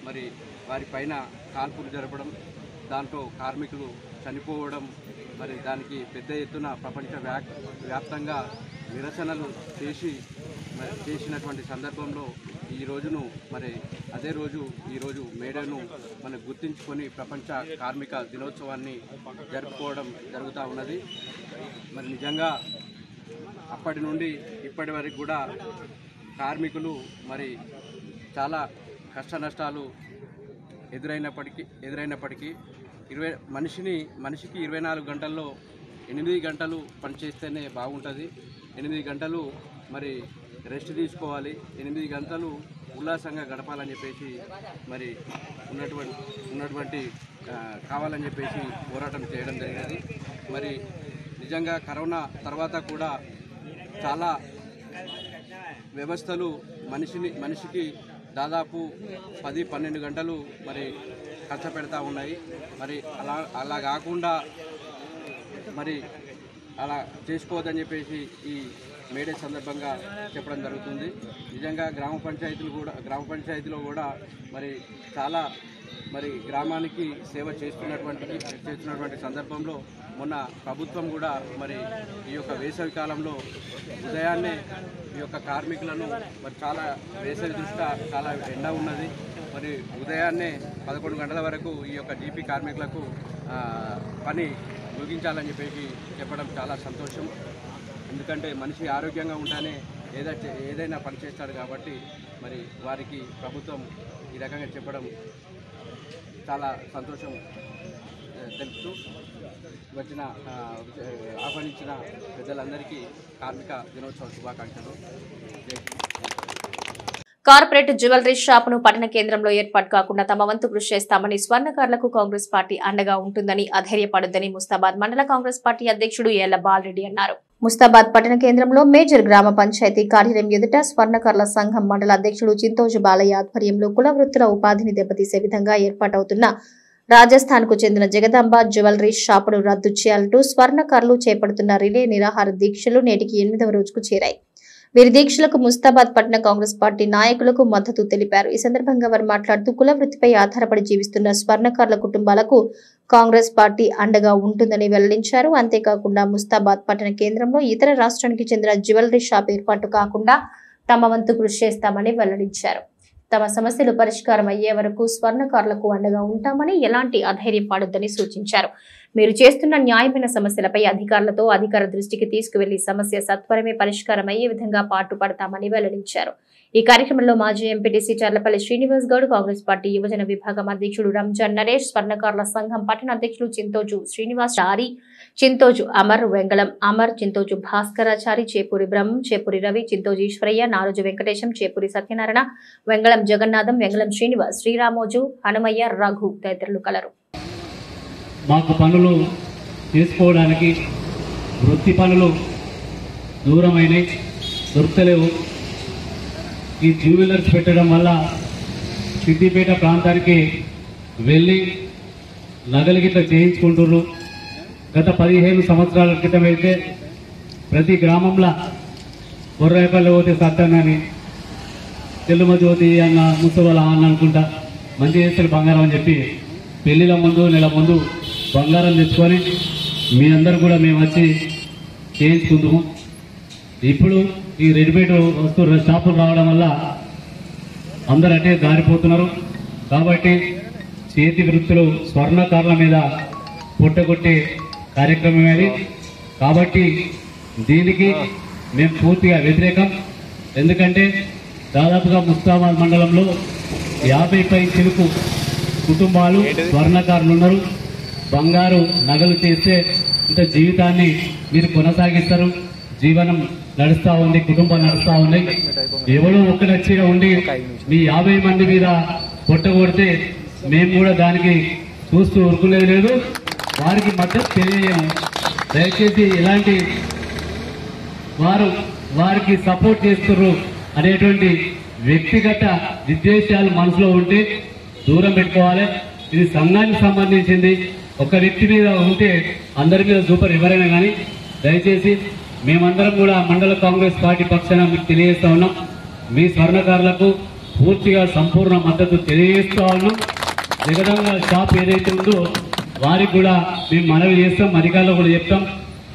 [SPEAKER 7] మరి వారిపైన కాల్పులు జరపడం, దాంట్లో కార్మికులు చనిపోవడం, మరి దానికి పెద్ద ఎత్తున ప్రపంచ వ్యాప్తంగా నిరసనలు చేసినటువంటి సందర్భంలో ఈ రోజును మరి అదే రోజు ఈరోజు మేడేను మనం గుర్తించుకొని ప్రపంచ కార్మిక దినోత్సవాన్ని జరుపుకోవడం జరుగుతూ ఉన్నది. మరి నిజంగా అప్పటి నుండి ఇప్పటి వరకు కూడా కార్మికులు మరి చాలా కష్ట నష్టాలు ఎదురైనప్పటికీ మనిషికి 24 గంటల్లో 8 గంటలు పనిచేస్తేనే బాగుంటుంది. 8 గంటలు మరి రెస్ట్ తీసుకోవాలి, 8 గంటలు ఉల్లాసంగా గడపాలని చెప్పేసి మరి ఉన్నటువంటి కావాలని చెప్పేసి పోరాటం చేయడం జరిగినది. మరి నిజంగా కరోనా తర్వాత కూడా చాలా వ్యవస్థలు మనిషికి దాదాపు 10-12 గంటలు మరి కష్టపెడతా ఉన్నాయి. మరి అలా కాకుండా మరి అలా చేసుకోవద్దని చెప్పేసి ఈ మేడే సందర్భంగా చెప్పడం జరుగుతుంది. నిజంగా గ్రామ పంచాయతీలో కూడా మరి చాలా మరి గ్రామానికి సేవ చేస్తున్నటువంటి సందర్భంలో మొన్న ప్రభుత్వం కూడా మరి ఈ యొక్క వేసవి కాలంలో ఉదయాన్నే ఈ యొక్క కార్మికులను మరి చాలా వేసవి దృష్ట్యా చాలా ఎండ ఉన్నది, మరి ఉదయాన్నే 11 గంటల వరకు ఈ యొక్క జీపీ కార్మికులకు పని ముగించాలని చెప్పేసి చెప్పడం చాలా సంతోషం. ఎందుకంటే మనిషి ఆరోగ్యంగా ఉంటేనే ఏదైనా పని చేస్తాడు కాబట్టి మరి వారికి ప్రభుత్వం ఈ రకంగా చెప్పడం చాలా సంతోషం తెలుపుతూ ఆహ్వానించిన పెద్దలందరికీ కార్మిక దినోత్సవ శుభాకాంక్షలు.
[SPEAKER 1] కార్పొరేట్ జ్యువెలరీ షాపును పట్టణ కేంద్రంలో ఏర్పాటు కాకుండా తమ వంతు కృషి చేస్తామని స్వర్ణకారులకు కాంగ్రెస్ పార్టీ అండగా ఉంటుందని అధైర్యపడొద్దని ముస్తాబాద్ మండల కాంగ్రెస్ పార్టీ అధ్యక్షుడు ఏళ్ల బాలరెడ్డి అన్నారు. ముస్తాబాద్ పట్టణ కేంద్రంలో మేజర్ గ్రామ పంచాయతీ కార్యాలయం ఎదుట స్వర్ణకారుల సంఘం మండల అధ్యక్షుడు చింతోజు బాలయ్య ఆధ్వర్యంలో కుల వృత్తుల ఉపాధిని దెబ్బతీసే విధంగా ఏర్పాటవుతున్న రాజస్థాన్ కు చెందిన జగదాంబ జ్యువెలరీ షాపును రద్దు చేయాలంటూ స్వర్ణకారులు చేపడుతున్న రిలే నిరాహార దీక్షలు నేటికి 8వ రోజుకు చేరాయి. వీరి దీక్షలకు ముస్తాబాద్ పట్టణ కాంగ్రెస్ పార్టీ నాయకులకు మద్దతు తెలిపారు. ఈ సందర్భంగా వారు మాట్లాడుతూ కుల వృత్తిపై ఆధారపడి జీవిస్తున్న స్వర్ణకారుల కుటుంబాలకు కాంగ్రెస్ పార్టీ అండగా ఉంటుందని వెల్లడించారు. అంతేకాకుండా ముస్తాబాద్ పట్టణ కేంద్రంలో ఇతర రాష్ట్రానికి చెందిన జ్యువెలరీ షాప్ ఏర్పాటు కాకుండా తమ వంతు కృషి చేస్తామని వెల్లడించారు. తమ సమస్యలు పరిష్కారం అయ్యే వరకు స్వర్ణకారులకు అండగా ఉంటామని ఎలాంటి అధైర్యపడొద్దని సూచించారు. మీరు చేస్తున్న న్యాయమైన సమస్యలపై అధికార దృష్టికి తీసుకువెళ్లి సమస్య సత్వరమే పరిష్కారం అయ్యే విధంగా పాటుపడతామని వెల్లడించారు. ఈ కార్యక్రమంలో మాజీ ఎంపీటీసీ చర్లపల్లి శ్రీనివాస్ గౌడ్, కాంగ్రెస్ పార్టీ యువజన విభాగం అధ్యక్షుడు రంజాన్ నరేష్, స్వర్ణకారుల సంఘం పట్టణ అధ్యక్షుడు చింతోజు శ్రీనివాస్ చారి, చింతోజు అమర్, వెంగళం అమర్, చింతోజు భాస్కరాచారి, చేపూరి బ్రహ్మం, చేపూరి రవి, చింతోజు ఈశ్వరయ్య, నారోజు వెంకటేశం, చేపూరి సత్యనారాయణ, వెంగళం జగన్నాథం, వెంగళం శ్రీనివాస్, శ్రీరామోజు, హనుమయ్య, రఘు తదితరులు కలరు.
[SPEAKER 3] మాకు పనులు చేసుకోవడానికి వృత్తి పనులు దూరమైనవి, దొరకలేవు. ఈ జ్యువెలర్స్ పెట్టడం వల్ల సిద్దిపేట ప్రాంతానికి వెళ్ళి నగలు గిట్ల చేయించుకుంటున్నారు. గత 15 సంవత్సరాల క్రితం అయితే ప్రతి గ్రామంలో బొర్రాయిపల్లి పోతే సత్తన్నని, తెల్లుమ జ్యోతి అన్న ముసవాళ్ళ అన్న అనుకుంటా మంచి చేస్తారు బంగారం అని చెప్పి పెళ్లిల ముందు నెల ముందు బంగారం తెచ్చుకొని మీ అందరు కూడా మేము వచ్చి చేయించుకుందాము. ఇప్పుడు ఈ రెడీమేడ్ వస్తువు షాపులు రావడం వల్ల అందరూ అటే దారిపోతున్నారు. కాబట్టి చేతి వృత్తులు స్వర్ణకారుల మీద పుట్టగొట్టే కార్యక్రమం అది. కాబట్టి దీనికి మేము పూర్తిగా వ్యతిరేకం. ఎందుకంటే దాదాపుగా ముస్తాబాద్ మండలంలో 50 పై చిలుకు కుటుంబాలు స్వర్ణకారులు ఉన్నారు. బంగారు నగలు చేస్తే ఇంత జీవితాన్ని మీరు కొనసాగిస్తారు. జీవనం నడుస్తూ ఉంది, కుటుంబం నడుస్తూ ఉంది. ఎవరో ఒక్కడచ్చిగా ఉండి మీ 50 మంది మీద కొట్టగొడితే మేము కూడా దానికి చూస్తూ ఊరుకునేది లేదు. వారికి మద్దతు తెలియజేయము. దయచేసి ఇలాంటి వారికి సపోర్ట్ చేస్తున్నారు అనేటువంటి వ్యక్తిగత విద్వేషాలు మనసులో ఉంటే దూరం పెట్టుకోవాలి. ఇది సంఘానికి సంబంధించింది. ఒక వ్యక్తి మీద ఉంటే అందరి మీద సూపర్ ఎవరైనా కానీ దయచేసి మేమందరం కూడా మండల కాంగ్రెస్ పార్టీ పక్షాన మీకు తెలియజేస్తా ఉన్నాం. మీ స్వర్ణకారులకు పూర్తిగా సంపూర్ణ మద్దతు తెలియజేస్తా ఉన్నాం. జగదంగా షాప్ ఏదైతే ఉందో వారికి కూడా మేము మనవి చేస్తాం, అధికారులు కూడా చెప్తాం.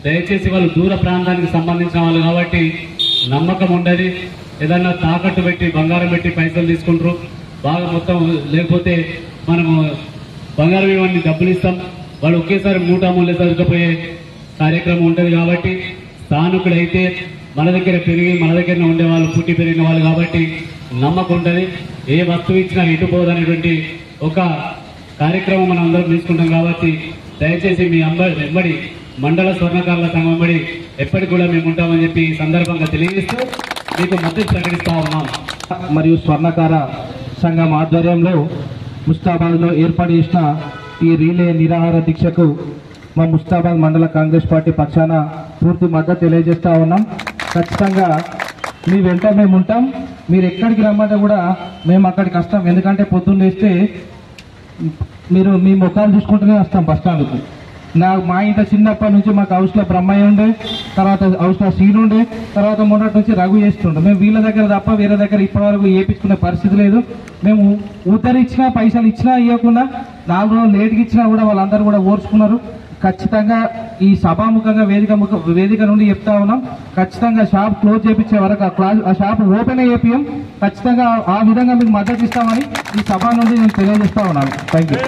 [SPEAKER 3] దయచేసి వాళ్ళు దూర ప్రాంతానికి సంబంధించిన వాళ్ళు కాబట్టి నమ్మకం ఉండదు. ఏదన్నా తాకట్టు పెట్టి బంగారం పెట్టి పైసలు తీసుకుంటారు బాగా మొత్తం, లేకపోతే మనము బంగారం ఇవన్నీ డబ్బులు ఇస్తాం, వాళ్ళు ఒకేసారి మూలే సరుకుపోయే కార్యక్రమం ఉంటుంది. కాబట్టి స్థానికుడైతే మన దగ్గర పెరిగి మన దగ్గరనే ఉండేవాళ్ళు, పుట్టి పెరిగిన వాళ్ళు కాబట్టి నమ్మకం ఉంటుంది. ఏ వస్తువు ఇచ్చినా ఇటుపోదనేటువంటి ఒక కార్యక్రమం మనం అందరం తీసుకుంటాం. కాబట్టి దయచేసి మీ వెంబడి మండల స్వర్ణకారుల సంఘం వెంబడి ఎప్పటికి కూడా మేము ఉంటామని చెప్పి ఈ సందర్భంగా తెలియజేస్తూ మీకు మద్దతు ప్రకటిస్తా ఉన్నాం.
[SPEAKER 8] మరియు స్వర్ణకార సంఘం ఆధ్వర్యంలో ముస్తాబాద్లో ఏర్పాటు చేసిన ఈ రీలే నిరాహార దీక్షకు మా ముస్తాబాద్ మండల కాంగ్రెస్ పార్టీ పక్షాన పూర్తి మద్దతు తెలియజేస్తా ఉన్నాం. ఖచ్చితంగా మీ వెంట మేము ఉంటాం. మీరు ఎక్కడికి రమ్మంటే కూడా మేము అక్కడికి వస్తాం. ఎందుకంటే పొద్దున్న లేస్తే మీరు మీ ముఖాలు చూసుకుంటూనే వస్తాం బస్ స్టాండ్కు. మా ఇంట్లో చిన్నప్పటి నుంచి మాకు హౌస్లో బ్రహ్మయ్య ఉండే, తర్వాత హౌస్లో సీన్ ఉండే, తర్వాత మొన్నటి నుంచి రఘు చేస్తుండే. మేము వీళ్ళ దగ్గర తప్ప వేరే దగ్గర ఇప్పటివరకు ఏపించుకునే పరిస్థితి లేదు. మేము ఉత్తరిచ్చినా పైసలు ఇచ్చినా ఇవ్వకుండా 4 రోజులు లేట్కి ఇచ్చినా కూడా వాళ్ళందరూ కూడా ఓర్చుకున్నారు. ఖచ్చితంగా ఈ సభాముఖంగా వేదిక నుండి చెప్తా ఉన్నాం. ఖచ్చితంగా షాప్ క్లోజ్ చేయించే వరకు ఆ షాప్ ఓపెన్ చేపియం. ఖచ్చితంగా ఆ విధంగా మీకు మద్దతు ఇస్తామని ఈ సభ నుండి నేను తెలియజేస్తా ఉన్నాను. Thank you.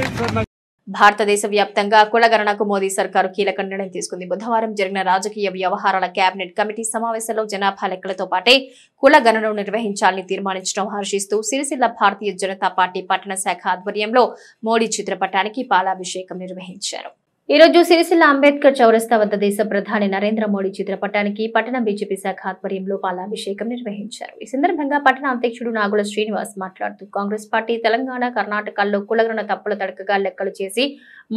[SPEAKER 1] భారతదేశ వ్యాప్తంగా కులగణనకు మోదీ సర్కారు కీలక నిర్ణయం తీసుకుంది. బుధవారం జరిగిన రాజకీయ వ్యవహారాల కేబినెట్ కమిటీ సమావేశంలో జనాభా లెక్కలతో పాటే కులగణనను నిర్వహించాలని తీర్మానించడం హర్షిస్తూ సిరిసిల్ల భారతీయ జనతా పార్టీ పట్టణ శాఖ ఆధ్వర్యంలో మోడీ చిత్రపటానికి పాలాభిషేకం నిర్వహించారు. ఈ రోజు సిరిసిల్ల అంబేద్కర్ చౌరస్తా వద్ద దేశ ప్రధాని నరేంద్ర మోడీ చిత్రపటానికి పట్టణ బీజేపీ శాఖ ఆధ్వర్యంలో పాలాభిషేకం నిర్వహించారు. ఈ సందర్భంగా పట్టణ అధ్యక్షుడు నాగుల శ్రీనివాస్ మాట్లాడుతూ కాంగ్రెస్ పార్టీ తెలంగాణ, కర్ణాటకల్లో కులగణన తప్పుల తడకగా లెక్కలు చేసి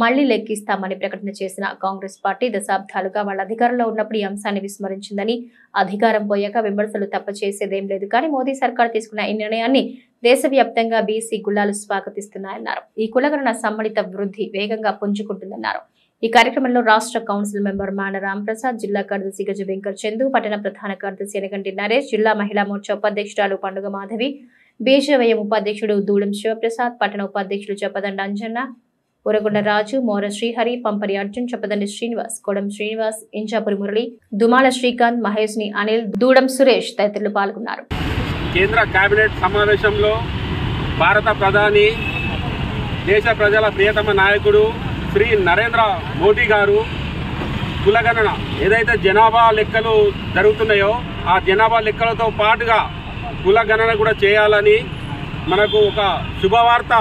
[SPEAKER 1] మళ్లీ లెక్కిస్తామని ప్రకటన చేసిన కాంగ్రెస్ పార్టీ దశాబ్దాలుగా వాళ్ళ అధికారంలో ఉన్నప్పుడు ఈ అంశాన్ని విస్మరించిందని, అధికారం పోయాక విమర్శలు తప్ప చేసేదేం లేదు. కానీ మోదీ సర్కార్ తీసుకున్న ఈ నిర్ణయాన్ని దేశవ్యాప్తంగా బీసీ గుల్లాలు స్వాగతిస్తున్నాయన్నారు. ఈ కులగణన సమ్మిళిత వృద్ధి వేగంగా పుంజుకుంటుందన్నారు. ఈ కార్యక్రమంలో రాష్ట్ర కౌన్సిల్ మెంబర్ మాన రాంప్రసాద్, జిల్లా కార్యదర్శి గజ వెంకట్ చందు, పట్టణ ప్రధాన కార్యదర్శి ఎనగంటి నరేష్, జిల్లా మహిళా మోర్చా ఉపాధ్యక్షురాలు పండుగ మాధవి, బీజేవైఎం ఉపాధ్యక్షుడు దూడం శివప్రసాద్, పట్టణ ఉపాధ్యక్షులు చెప్పదండి అంజన్న, ఉరగొండ రాజు, మోర శ్రీహరి, పంపరి అర్జున్, చెప్పదండి శ్రీనివాస్, కొడం శ్రీనివాస్, ఇంచాపురి మురళి, దుమాల శ్రీకాంత్, మహేష్ని అనిల్, దూడం సురేష్ తదితరులు పాల్గొన్నారు.
[SPEAKER 9] కేంద్ర కేబినెట్ సమావేశంలో భారత ప్రధాని, దేశ ప్రజల ప్రియతమ నాయకుడు శ్రీ నరేంద్ర మోదీ గారు కులగణన ఏదైతే జనాభా లెక్కలు జరుగుతున్నాయో ఆ జనాభా లెక్కలతో పాటుగా కులగణన కూడా చేయాలని మనకు ఒక శుభవార్త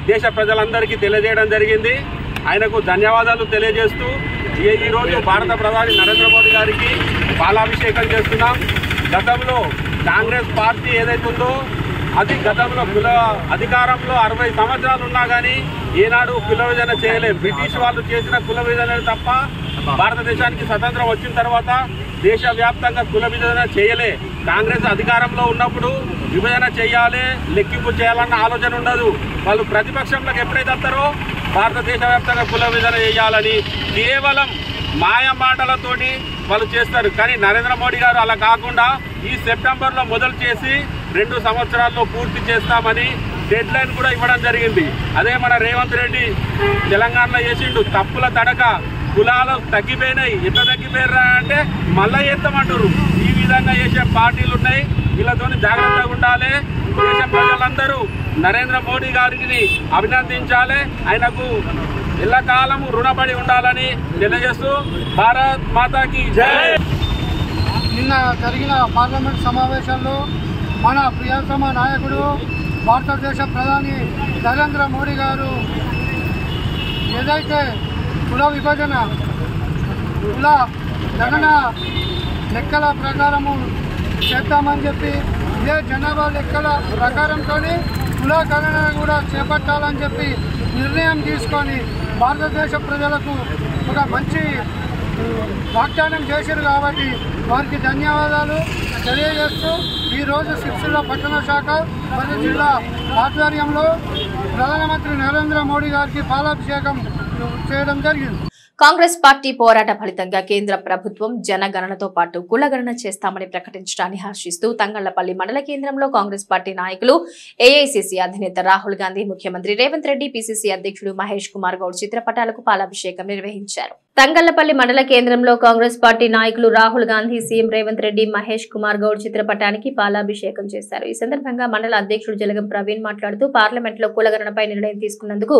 [SPEAKER 9] దేశ ప్రజలందరికీ తెలియజేయడం జరిగింది. ఆయనకు ధన్యవాదాలు తెలియజేస్తూ ఈరోజు భారత ప్రధాని నరేంద్ర మోదీ గారికి పాలాభిషేకం చేస్తున్నాం. గతంలో కాంగ్రెస్ పార్టీ ఏదైతే ఉందో అది గతంలో కుల అధికారంలో 60 సంవత్సరాలు ఉన్నా కానీ ఏనాడు కుల విభజన చేయలేదు. బ్రిటిష్ వాళ్ళు చేసిన కుల విభజన తప్ప భారతదేశానికి స్వతంత్రం వచ్చిన తర్వాత దేశవ్యాప్తంగా కుల విభజన చేయలే. కాంగ్రెస్ అధికారంలో ఉన్నప్పుడు విభజన చేయాలి, లెక్కింపు చేయాలన్న ఆలోచన ఉండదు. వాళ్ళు ప్రతిపక్షంలోకి ఎప్పుడైతే వస్తారో భారతదేశ వ్యాప్తంగా కుల విభజన చేయాలని కేవలం మాయ మాటలతోటి వాళ్ళు చేస్తారు. కానీ నరేంద్ర మోడీ గారు అలా కాకుండా ఈ సెప్టెంబర్లో మొదలు చేసి 2 సంవత్సరాల్లో పూర్తి చేస్తామని డెడ్ లైన్ కూడా ఇవ్వడం జరిగింది. అదే మన రేవంత్ రెడ్డి తెలంగాణలో చేసిండు తప్పుల తడక, కులాలు తగ్గిపోయినాయి. ఎంత తగ్గిపోయారా అంటే మళ్ళా చేస్తామంటారు. ఈ విధంగా చేసే పార్టీలు ఉన్నాయి. వీళ్ళతో జాగ్రత్తగా ఉండాలి. దేశ ప్రజలందరూ నరేంద్ర మోడీ గారికి అభినందించాలి. ఆయనకు ఎల్లకాలము రుణపడి ఉండాలని తెలియజేస్తూ భారత్ మాతాకి జై.
[SPEAKER 10] నిన్న జరిగిన పార్లమెంట్ సమావేశంలో మన ప్రియతమ నాయకుడు భారతదేశ ప్రధాని నరేంద్ర మోడీ గారు ఏదైతే కుల విభజన కుల గణన లెక్కల ప్రకారము చేద్దామని చెప్పి ఇదే జనాభా లెక్కల ప్రకారంతో కుల గణన కూడా చేపట్టాలని చెప్పి నిర్ణయం తీసుకొని భారతదేశ ప్రజలకు ఒక మంచి వాగ్దానం చేశారు కాబట్టి వారికి ధన్యవాదాలు తెలియజేస్తూ ఈరోజు సిరిసిల్ల పట్టణ శాఖ మరియు జిల్లా ఆధ్వర్యంలో ప్రధానమంత్రి నరేంద్ర మోడీ గారికి పాలాభిషేకం చేయడం జరిగింది.
[SPEAKER 1] కాంగ్రెస్ పార్టీ పోరాట ఫలితంగా కేంద్ర ప్రభుత్వం జనగణనతో పాటు కులగణన చేస్తామని ప్రకటించడాన్ని హర్షిస్తూ తంగళ్లపల్లి మండల కేంద్రంలో కాంగ్రెస్ పార్టీ నాయకులు ఏఐసిసి అధినేత రాహుల్ గాంధీ, ముఖ్యమంత్రి రేవంత్ రెడ్డి, పిసిసి అధ్యక్షుడు మహేష్ కుమార్ గౌడ్ చిత్రపటాలకు పాలాభిషేకం నిర్వహించారు. తంగళ్లపల్లి మండల కేంద్రంలో కాంగ్రెస్ పార్టీ నాయకులు రాహుల్ గాంధీ, సీఎం రేవంత్ రెడ్డి, మహేష్ కుమార్ గౌడ్ చిత్రపటానికి పాలాభిషేకం చేశారు. ఈ సందర్భంగా మండల అధ్యక్షుడు జలగం ప్రవీణ్ మాట్లాడుతూ పార్లమెంట్ లో కులగణనపై నిర్ణయం తీసుకున్నందుకు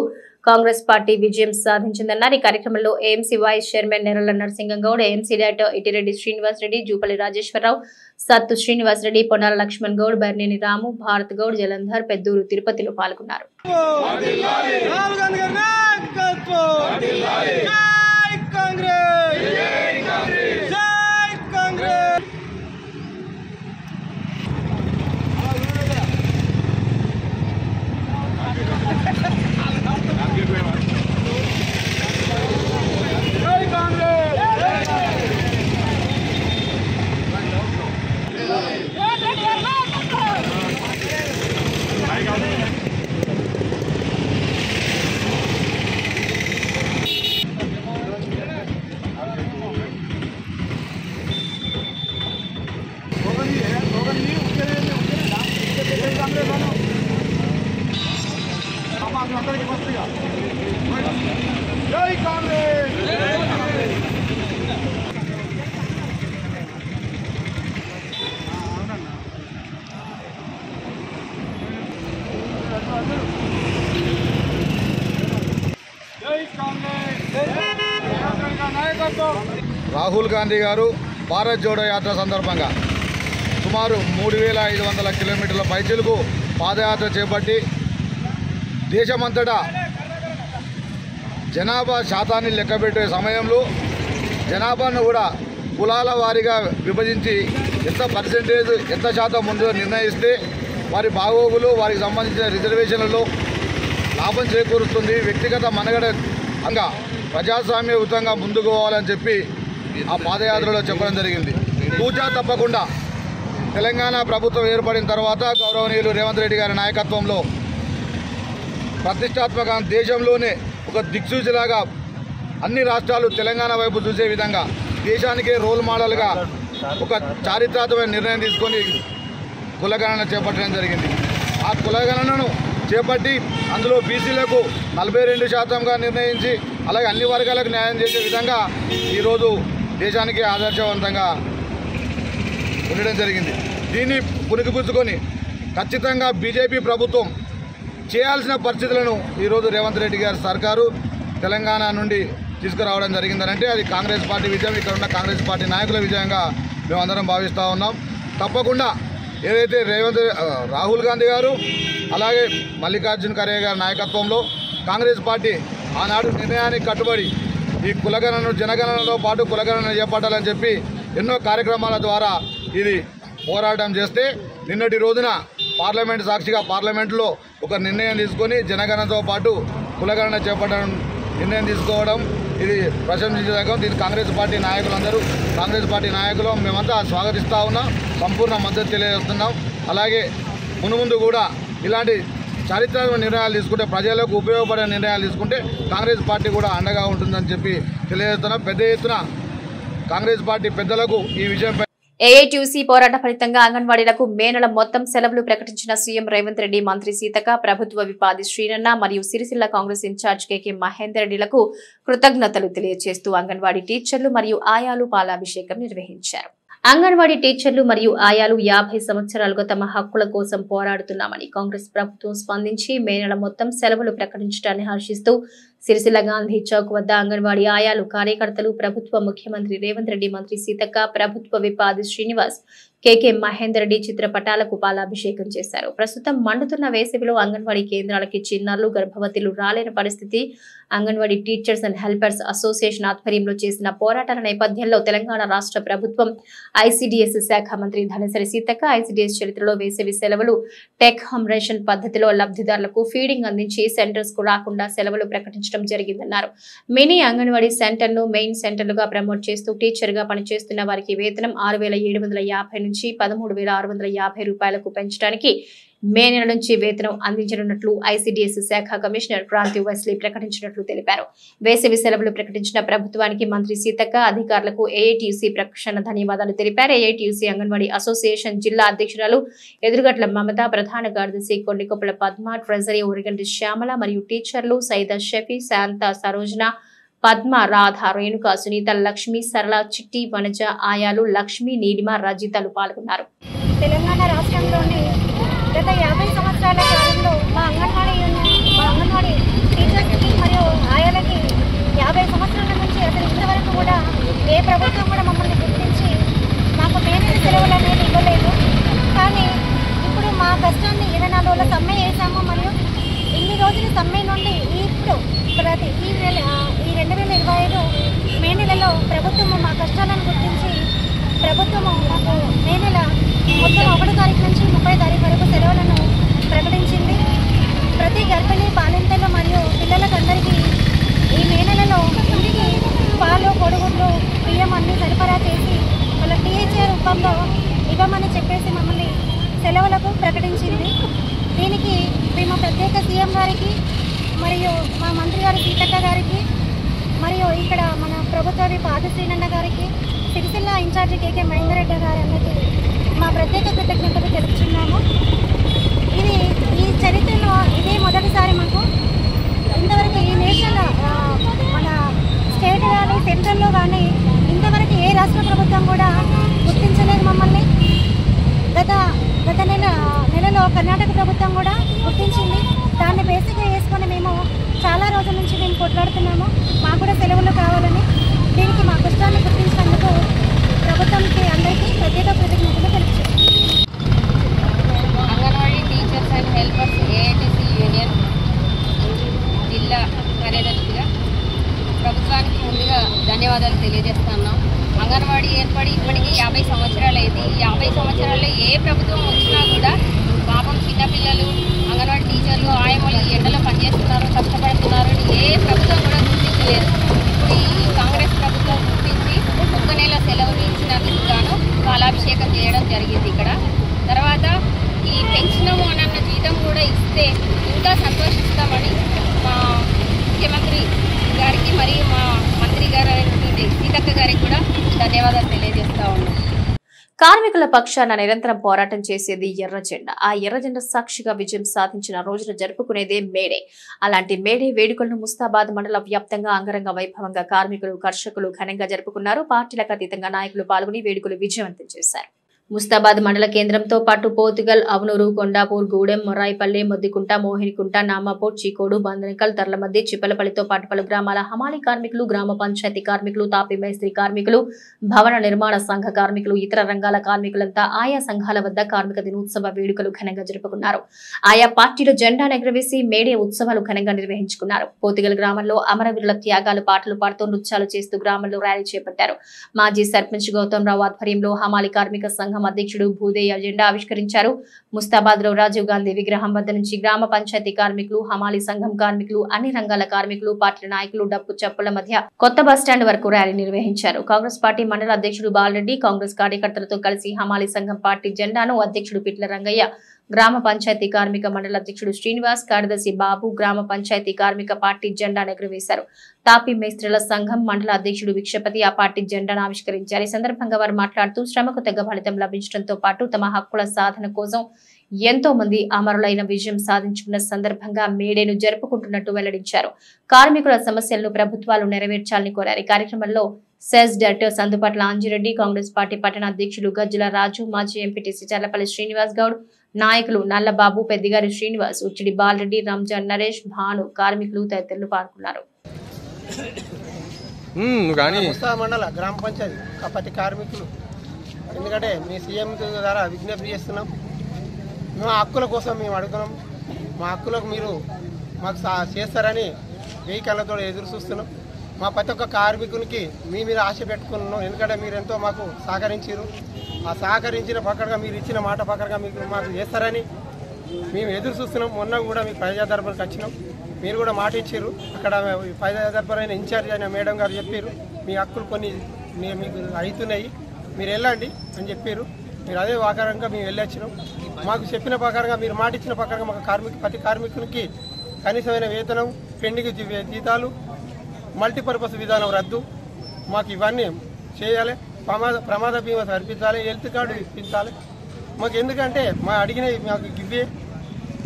[SPEAKER 1] కాంగ్రెస్ పార్టీ విజయం సాధించిందన్నారు. ఈ కార్యక్రమంలో AMC vice chairman Nerala Narasingam Goud, AMC director Itireddy Srinivas Reddy, Jupalli Rajeshwararao, Sattu Srinivas Reddy, Ponnala Laxman Goud, బర్నేని రాము, భారత్ గౌడ్, జలంధర్, పెద్దూరు తిరుపతిలో పాల్గొన్నారు.
[SPEAKER 5] రాహుల్ గాంధీ గారు భారత్ జోడో యాత్ర సందర్భంగా సుమారు 3500 కిలోమీటర్ల పైచిలకు పాదయాత్ర చేపట్టి దేశమంతటా జనాభా శాతాన్ని లెక్కబెట్టే సమయంలో జనాభాను కూడా కులాల వారీగా విభజించి ఎంత పర్సెంటేజ్ ఎంత శాతం ముందు నిర్ణయిస్తే వారి బాగోగులు వారికి సంబంధించిన రిజర్వేషన్లలో లాభం చేకూరుస్తుంది. వ్యక్తిగత మనుగడంగా ప్రజాస్వామ్యయుతంగా ముందుకు పోవాలని చెప్పి ఆ పాదయాత్రలో చెప్పడం జరిగింది. తూచా తప్పకుండా తెలంగాణ ప్రభుత్వం ఏర్పడిన తర్వాత గౌరవనీయులు రేవంత్ రెడ్డి గారి నాయకత్వంలో ప్రతిష్టాత్మక దేశంలోనే ఒక దిక్సూచిలాగా అన్ని రాష్ట్రాలు తెలంగాణ వైపు చూసే విధంగా దేశానికే రోల్ మోడల్గా ఒక చారిత్రాత్మకమైన నిర్ణయం తీసుకొని కులగణన చేపట్టడం జరిగింది. ఆ కులగణనను చేపట్టి అందులో బీసీలకు 42%గా నిర్ణయించి అలాగే అన్ని వర్గాలకు న్యాయం చేసే విధంగా ఈరోజు దేశానికి ఆదర్శవంతంగా ఉండడం జరిగింది. దీన్ని పుణికిపుచ్చుకొని ఖచ్చితంగా బీజేపీ ప్రభుత్వం చేయాల్సిన పరిస్థితులను ఈరోజు రేవంత్ రెడ్డి గారి సర్కారు తెలంగాణ నుండి తీసుకురావడం జరిగిందనంటే అది కాంగ్రెస్ పార్టీ విజయం, ఇక్కడ ఉన్న కాంగ్రెస్ పార్టీ నాయకుల విజయంగా మేమందరం భావిస్తూ ఉన్నాం. తప్పకుండా ఏదైతే రాహుల్ గాంధీ గారు అలాగే మల్లికార్జున్ ఖర్గే గారి నాయకత్వంలో కాంగ్రెస్ పార్టీ ఆనాడు నిర్ణయానికి కట్టుబడి ఈ కులగణను జనగణనతో పాటు కులగణన చేపట్టాలని చెప్పి ఎన్నో కార్యక్రమాల ద్వారా ఇది పోరాటం చేస్తే నిన్నటి రోజున పార్లమెంట్ సాక్షిగా పార్లమెంట్లో ఒక నిర్ణయం తీసుకొని జనగణనతో పాటు కులగణన చేపట్టడం నిర్ణయం తీసుకోవడం ఇది ప్రశంసించదగ్గం. దీనికి కాంగ్రెస్ పార్టీ నాయకులందరూ కాంగ్రెస్ పార్టీ నాయకులు మేమంతా స్వాగతిస్తూ ఉన్నాం, సంపూర్ణ మద్దతు తెలియజేస్తున్నాం. అలాగే మునుముందు కూడా ఇలాంటి చారిత్రాత్మక నిర్ణయాలు తీసుకుంటే ప్రజలకు ఉపయోగపడే నిర్ణయాలు తీసుకుంటే కాంగ్రెస్ పార్టీ కూడా అండగా ఉంటుందని చెప్పి తెలియజేస్తున్నాం. పెద్ద ఎత్తున కాంగ్రెస్ పార్టీ పెద్దలకు ఈ విజయంపై
[SPEAKER 1] ఏఐటీయూసీ పోరాట ఫలితంగా అంగన్వాడీలకు మే నెల మొత్తం సెలవులు ప్రకటించిన సీఎం రేవంత్ రెడ్డి, మంత్రి సీతక్క, ప్రభుత్వ విపాది శ్రీనన్న మరియు సిరిసిల్ల కాంగ్రెస్ ఇన్ఛార్జ్ కేకే మహేందర్ రెడ్డిలకు కృతజ్ఞతలు తెలియజేస్తూ అంగన్వాడీ టీచర్లు మరియు ఆయాలు పాలాభిషేకం నిర్వహించారు. అంగన్వాడీ టీచర్లు మరియు ఆయాలు 50 సంవత్సరాలుగా తమ హక్కుల కోసం పోరాడుతున్నామని కాంగ్రెస్ ప్రభుత్వం స్పందించి మే నెల మొత్తం సెలవులు ప్రకటించడాన్ని హర్షిస్తూ సిరిసిల్ల గాంధీ చౌక్ వద్ద అంగన్వాడీ ఆయాలు కార్యకర్తలు ప్రభుత్వ ముఖ్యమంత్రి రేవంత్ రెడ్డి, మంత్రి సీతక్క, ప్రభుత్వ విపాది శ్రీనివాస్, కేకే మహేందర్ రెడ్డి చిత్రపటాలకు పాలాభిషేకం చేశారు. ప్రస్తుతం మండుతున్న వేసవిలో అంగన్వాడీ కేంద్రాలకి చిన్నారులు, గర్భవతులు రాలేని పరిస్థితి. Anganwadi teachers and helpers association ఆధ్వర్యంలో చేసిన పోరాటాల నేపథ్యంలో తెలంగాణ రాష్ట్ర ప్రభుత్వం ఐసీడీఎస్ శాఖ మంత్రి ధనసరి సీతక్క ఐసీడీఎస్ చరిత్రలో వేసవి సెలవులు టెక్ హోమ్ రేషన్ పద్ధతిలో లబ్ధిదారులకు ఫీడింగ్ అందించి సెంటర్స్ కు రాకుండా సెలవులు ప్రకటించడం జరిగిందన్నారు. మినీ అంగన్వాడీ సెంటర్ ను మెయిన్ సెంటర్లుగా ప్రమోట్ చేస్తూ టీచర్ గా పనిచేస్తున్న వారికి వేతనం 6,750 నుంచి 13,650 రూపాయలకు పెంచడానికి మే నెల నుంచి వేతనం అందించనున్నట్లు ఐసీడీఎస్ శాఖ కమిషనర్ క్రాంతి వెస్లీ ప్రకటించినట్లు తెలిపారు. వేసవి సెలవులు ప్రకటించిన ప్రభుత్వానికి మంత్రి సీతక్క, అధికారులకు ఏఐటీయూసీ ప్రక్షణ ధన్యవాదాలు తెలిపారు. ఏఐటీయూసీ అంగన్వాడీ అసోసియేషన్ జిల్లా అధ్యక్షురాలు ఎదురుగట్ల మమత, ప్రధాన కార్యదర్శి కొండికొప్పల పద్మ, ట్రెజరీ ఊరిగంటి శ్యామల మరియు టీచర్లు సైదా షఫీ, శాంత, సరోజన, పద్మ, రాధ, రేణుక, సునీత, లక్ష్మి, సరళ, చిట్టి, వనజ, ఆయాలు, లక్ష్మి, నీలిమ, రజితలు పాల్గొన్నారు.
[SPEAKER 11] తెలంగాణ రాష్ట్రంలోని గత 50 సంవత్సరాల కాలంలో మా అంగన్వాడీ టీచర్స్కి మరియు ఆయాలకి 50 సంవత్సరాల నుంచి అసలు ఇంతవరకు కూడా ఏ ప్రభుత్వం కూడా మమ్మల్ని గుర్తించి మాకు మే నెల సెలవులు అనేది ఇవ్వలేదు. కానీ ఇప్పుడు మా కష్టాన్ని 24 రోజుల సమ్మె చేశాము. మరియు ఇన్ని రోజుల సమ్మె నుండి ఇప్పుడు ఈ 2025 మే నెలలో ప్రభుత్వము మా కష్టాలను గుర్తించి ప్రభుత్వము మాకు మే నెల మొత్తం 1వ తారీఖు నుంచి 30వ తారీఖు వరకు సెలవులను ప్రకటించింది. ప్రతి గర్భిణీ, బాలింతలు మరియు పిల్లలకు అందరికీ ఈ మే నెలలో ఇంటికి పాలు, కొడుగుడ్లు, బియ్యం అన్నీ సరఫరా చేసి వాళ్ళ టీహెచ్ఆర్ రూపంలో ఇవ్వమని చెప్పేసి మమ్మల్ని సెలవులకు ప్రకటించింది. దీనికి మేము ప్రత్యేక సీఎం గారికి మరియు మా మంత్రి గారు సీతక్క గారికి మరియు ఇక్కడ మన ప్రభుత్వ విపాది శ్రీనన్న గారికి, సిరిసిల్ల ఇన్ఛార్జి కేకే మహేందర్ రెడ్డి గారికి మా ప్రత్యేక కృతజ్ఞతలు తెలుపుతున్నాము. ఈ చరిత్రలో ఇదే మొదటిసారి మాకు ఇంతవరకు ఈ నేషనల్ మన స్టేట్ కానీ సెంట్రల్లో కానీ ఇంతవరకు ఏ రాష్ట్ర ప్రభుత్వం కూడా గుర్తించలేదు మమ్మల్ని. గత నెలలో కర్ణాటక ప్రభుత్వం కూడా గుర్తించింది. దాన్ని బేసిక్గా వేసుకొని మేము చాలా రోజుల నుంచి మేము కొట్లాడుతున్నాము. మాకు కూడా సెలవులు కావాలని. దీనికి మా కష్టాన్ని గుర్తించినందుకు ప్రభుత్వానికి అందరికీ ప్రత్యేక కృతజ్ఞతలు తెలుపుతున్నాము.
[SPEAKER 12] Anganwadi teachers and helpers AITC union జిల్లా కార్యదర్శిగా ప్రభుత్వానికి ముందుగా ధన్యవాదాలు తెలియజేస్తున్నాం. అంగన్వాడీ ఏర్పడి ఇప్పటికీ 50 సంవత్సరాలు అయింది. ఈ 50 సంవత్సరాల్లో ఏ ప్రభుత్వం వచ్చినా కూడా పాపం చిన్నపిల్లలు, అంగన్వాడీ టీచర్లు, ఆయమ్మలు ఎండలో పనిచేస్తున్నారు, కష్టపడుతున్నారు అని ఏ ప్రభుత్వం కూడా గుర్తించలేదు. ఇప్పుడు ఈ కాంగ్రెస్ ప్రభుత్వం గుర్తించి 1 నెల సెలవులు ఇచ్చినందుకు గాను పాలాభిషేకం చేయడం జరిగింది ఇక్కడ. తర్వాత ఈ పెన్షన్ అన్న జీతం కూడా ఇస్తే ఇంకా సంతోషిస్తామని మా ముఖ్యమంత్రి గారికి మరియు మా మంత్రి గారు సీతక్క గారికి కూడా ధన్యవాదాలు తెలియజేస్తా ఉన్నాం.
[SPEAKER 1] కార్మికుల పక్షాన నిరంతరం పోరాటం చేసేది ఎర్ర జెండా. ఆ ఎర్ర జెండా సాక్షిగా విజయం సాధించిన రోజున జరుపుకునేదే మేడే. అలాంటి మేడే వేడుకలను ముస్తాబాద్ మండల వ్యాప్తంగా అంగరంగ వైభవంగా కార్మికులు, కర్షకులు ఘనంగా జరుపుకున్నారు. పార్టీలకు అతీతంగా నాయకులు పాల్గొని వేడుకలు విజయవంతం చేశారు. ముస్తాబాద్ మండల కేంద్రంతో పాటు పోతుగల్, అవనూరు, కొండాపూర్, గూడెం, మొరాయిపల్లె, మొద్దికుంట, మోహినికుంట, నామాపూర్, చీకోడు, బందనకల్, తర్లమద్ది, చిప్పలపల్లితో పాటు పలు గ్రామాల హమాలి కార్మికులు, గ్రామ పంచాయతీ కార్మికులు, తాపీ మేస్త్రి కార్మికులు, భవన నిర్మాణ సంఘ కార్మికులు, ఇతర రంగాల కార్మికులంతా ఆయా సంఘాల వద్ద కార్మిక దినోత్సవ వేడుకలు ఘనంగా జరుపుకున్నారు. ఆయా పార్టీలు జెండా ఎగురవేసి మేడే ఉత్సవాలు ఘనంగా నిర్వహించుకున్నారు. పోతుగల్ గ్రామంలో అమరవీరుల త్యాగాలు పాటలు పాడుతూ నృత్యాలు చేస్తూ గ్రామంలో ర్యాలీ చేపట్టారు. మాజీ సర్పంచ్ గౌతమ్ రావు ఆధ్వర్యంలో హమాలి కార్మిక సంఘం అధ్యక్షుడు భూదేయ జెండా ఆవిష్కరించారు. ముస్తాబాద్ లో రాజీవ్ గాంధీ విగ్రహం వద్ద నుంచి గ్రామ పంచాయతీ కార్మికులు, హమాలి సంఘం కార్మికులు, అన్ని రంగాల కార్మికులు, పార్టీ నాయకులు డప్పు చప్పుల మధ్య కొత్త బస్టాండ్ వరకు ర్యాలీ నిర్వహించారు. కాంగ్రెస్ పార్టీ మండల అధ్యక్షుడు బాలరెడ్డి కాంగ్రెస్ కార్యకర్తలతో కలిసి హమాలి సంఘం పార్టీ జెండాను అధ్యక్షుడు పిట్ల రంగయ్య గ్రామ పంచాయతీ కార్మిక మండల అధ్యక్షుడు శ్రీనివాస్, కార్యదర్శి బాబు గ్రామ పంచాయతీ కార్మిక పార్టీ జెండాను ఎగురవేశారు. తాపీ మేస్త్రీల సంఘం మండల అధ్యక్షుడు విక్షపతి ఆ పార్టీ జెండాను ఆవిష్కరించారు. ఈ సందర్భంగా వారు మాట్లాడుతూ శ్రమకు తగ్గ ఫలితం లభించడంతో పాటు తమ హక్కుల సాధన కోసం ఎంతో మంది అమరులైన విజయం సాధించుకున్న సందర్భంగా మేడేను జరుపుకుంటున్నట్టు వెల్లడించారు. కార్మికుల సమస్యలను ప్రభుత్వాలు నెరవేర్చాలని కోరారు. ఈ కార్యక్రమంలో CESS director Sandupatla Anjireddy, Congress party పట్టణ అధ్యక్షులు గజ్జల రాజు, మాజీ ఎంపీటీసీ చర్లపల్లి శ్రీనివాస్ గౌడ్, నాయకులు నల్లబాబు, పెద్దిగారి శ్రీనివాస్, ఉచ్చిడి బాలరెడ్డి, రంజాన్ నరేష్, భాను, కార్మికులు తదితరులు పాల్గొన్నారు.
[SPEAKER 13] మండల గ్రామ పంచాయతీ ప్రతి కార్మికులు ఎందుకంటే మీ సీఎం ద్వారా విజ్ఞప్తి చేస్తున్నాం. మా హక్కుల కోసం మేము అడుగుతున్నాం. మా హక్కులకు మీరు మాకు చేస్తారని వెయ్యి కళ్ళతో ఎదురు చూస్తున్నాం. మా ప్రతి ఒక్క కార్మికునికి మీ మీద ఆశ పెట్టుకున్నాం. ఎందుకంటే మీరు ఎంతో మాకు సహకరించారు. ఆ సహకరించిన ప్రకారంగా మీరు ఇచ్చిన మాట ప్రకారంగా మీకు మాకు చేస్తారని మేము ఎదురు చూస్తున్నాం. మొన్న కూడా మీకు ప్రజా దర్బార్కి వచ్చినాం. మీరు కూడా మాట ఇచ్చారు. అక్కడ ప్రజా దర్బార్ అయిన ఇన్ఛార్జ్ అయిన మేడం గారు చెప్పారు మీ హక్కులు కొన్ని మీకు అవుతున్నాయి, మీరు వెళ్ళండి అని చెప్పారు. మీరు అదే ప్రకారంగా మేము వెళ్ళొచ్చినాం. మాకు చెప్పిన ప్రకారంగా మీరు మాట ఇచ్చిన ప్రకారంగా మాకు ప్రతి కార్మికునికి కనీసమైన వేతనం, పెండింగ్ జీతాలు, మల్టీపర్పస్ విధానం రద్దు, మాకు ఇవన్నీ చేయాలి. ప్రమాద బీమా సరిపించాలి, హెల్త్ కార్డు ఇప్పించాలి మాకు. ఎందుకంటే మా అడిగినవి మాకు ఇవే.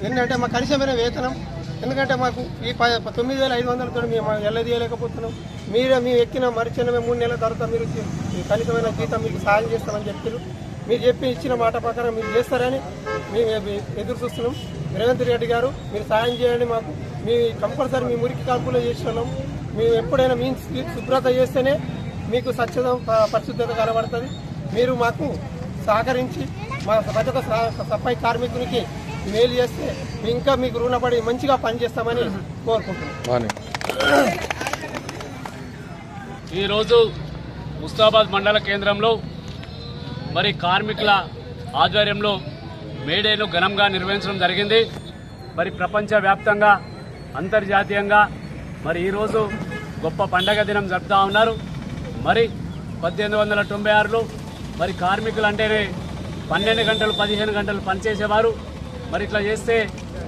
[SPEAKER 13] ఎందుకంటే మాకు కనీసమైన వేతనం, ఎందుకంటే మాకు ఈ 9,500తో మేము వెళ్ళదీయలేకపోతున్నాం. మేము ఎక్కిన మరిచినమే 3 నెలల తర్వాత మీరు కనీసమైన జీతం మీకు సాయం చేస్తామని చెప్పారు. మీరు చెప్పి ఇచ్చిన మాట ప్రకారం మీరు చేస్తారని మేము ఎదురు చూస్తున్నాం. రేవంత్ రెడ్డి గారు మీరు సాయం చేయండి మాకు. మీ కంపల్సరీ మీ మురికి కాల్పులో చేస్తున్నాం. మేము ఎప్పుడైనా మీ శుభ్రత చేస్తేనే మీకు స్వచ్ఛత పరిశుభ్రత కనబడుతుంది. మీరు మాకు సహకరించి మా ప్రతి ఒక్క సఫాయి కార్మికునికి మేలు చేస్తే ఇంకా మీకు రుణపడి మంచిగా పనిచేస్తామని కోరుకుంటున్నాం.
[SPEAKER 3] ఈరోజు ముస్తాబాద్ మండల కేంద్రంలో మరి కార్మికుల ఆధ్వర్యంలో మేడేను ఘనంగా నిర్వహించడం జరిగింది. మరి ప్రపంచవ్యాప్తంగా అంతర్జాతీయంగా మరి ఈరోజు గొప్ప పండగ దినం జరుపుతూ ఉన్నారు. మరి 1896లో మరి కార్మికులు అంటేనే 12 గంటలు 15 గంటలు పనిచేసేవారు. మరి ఇట్లా చేస్తే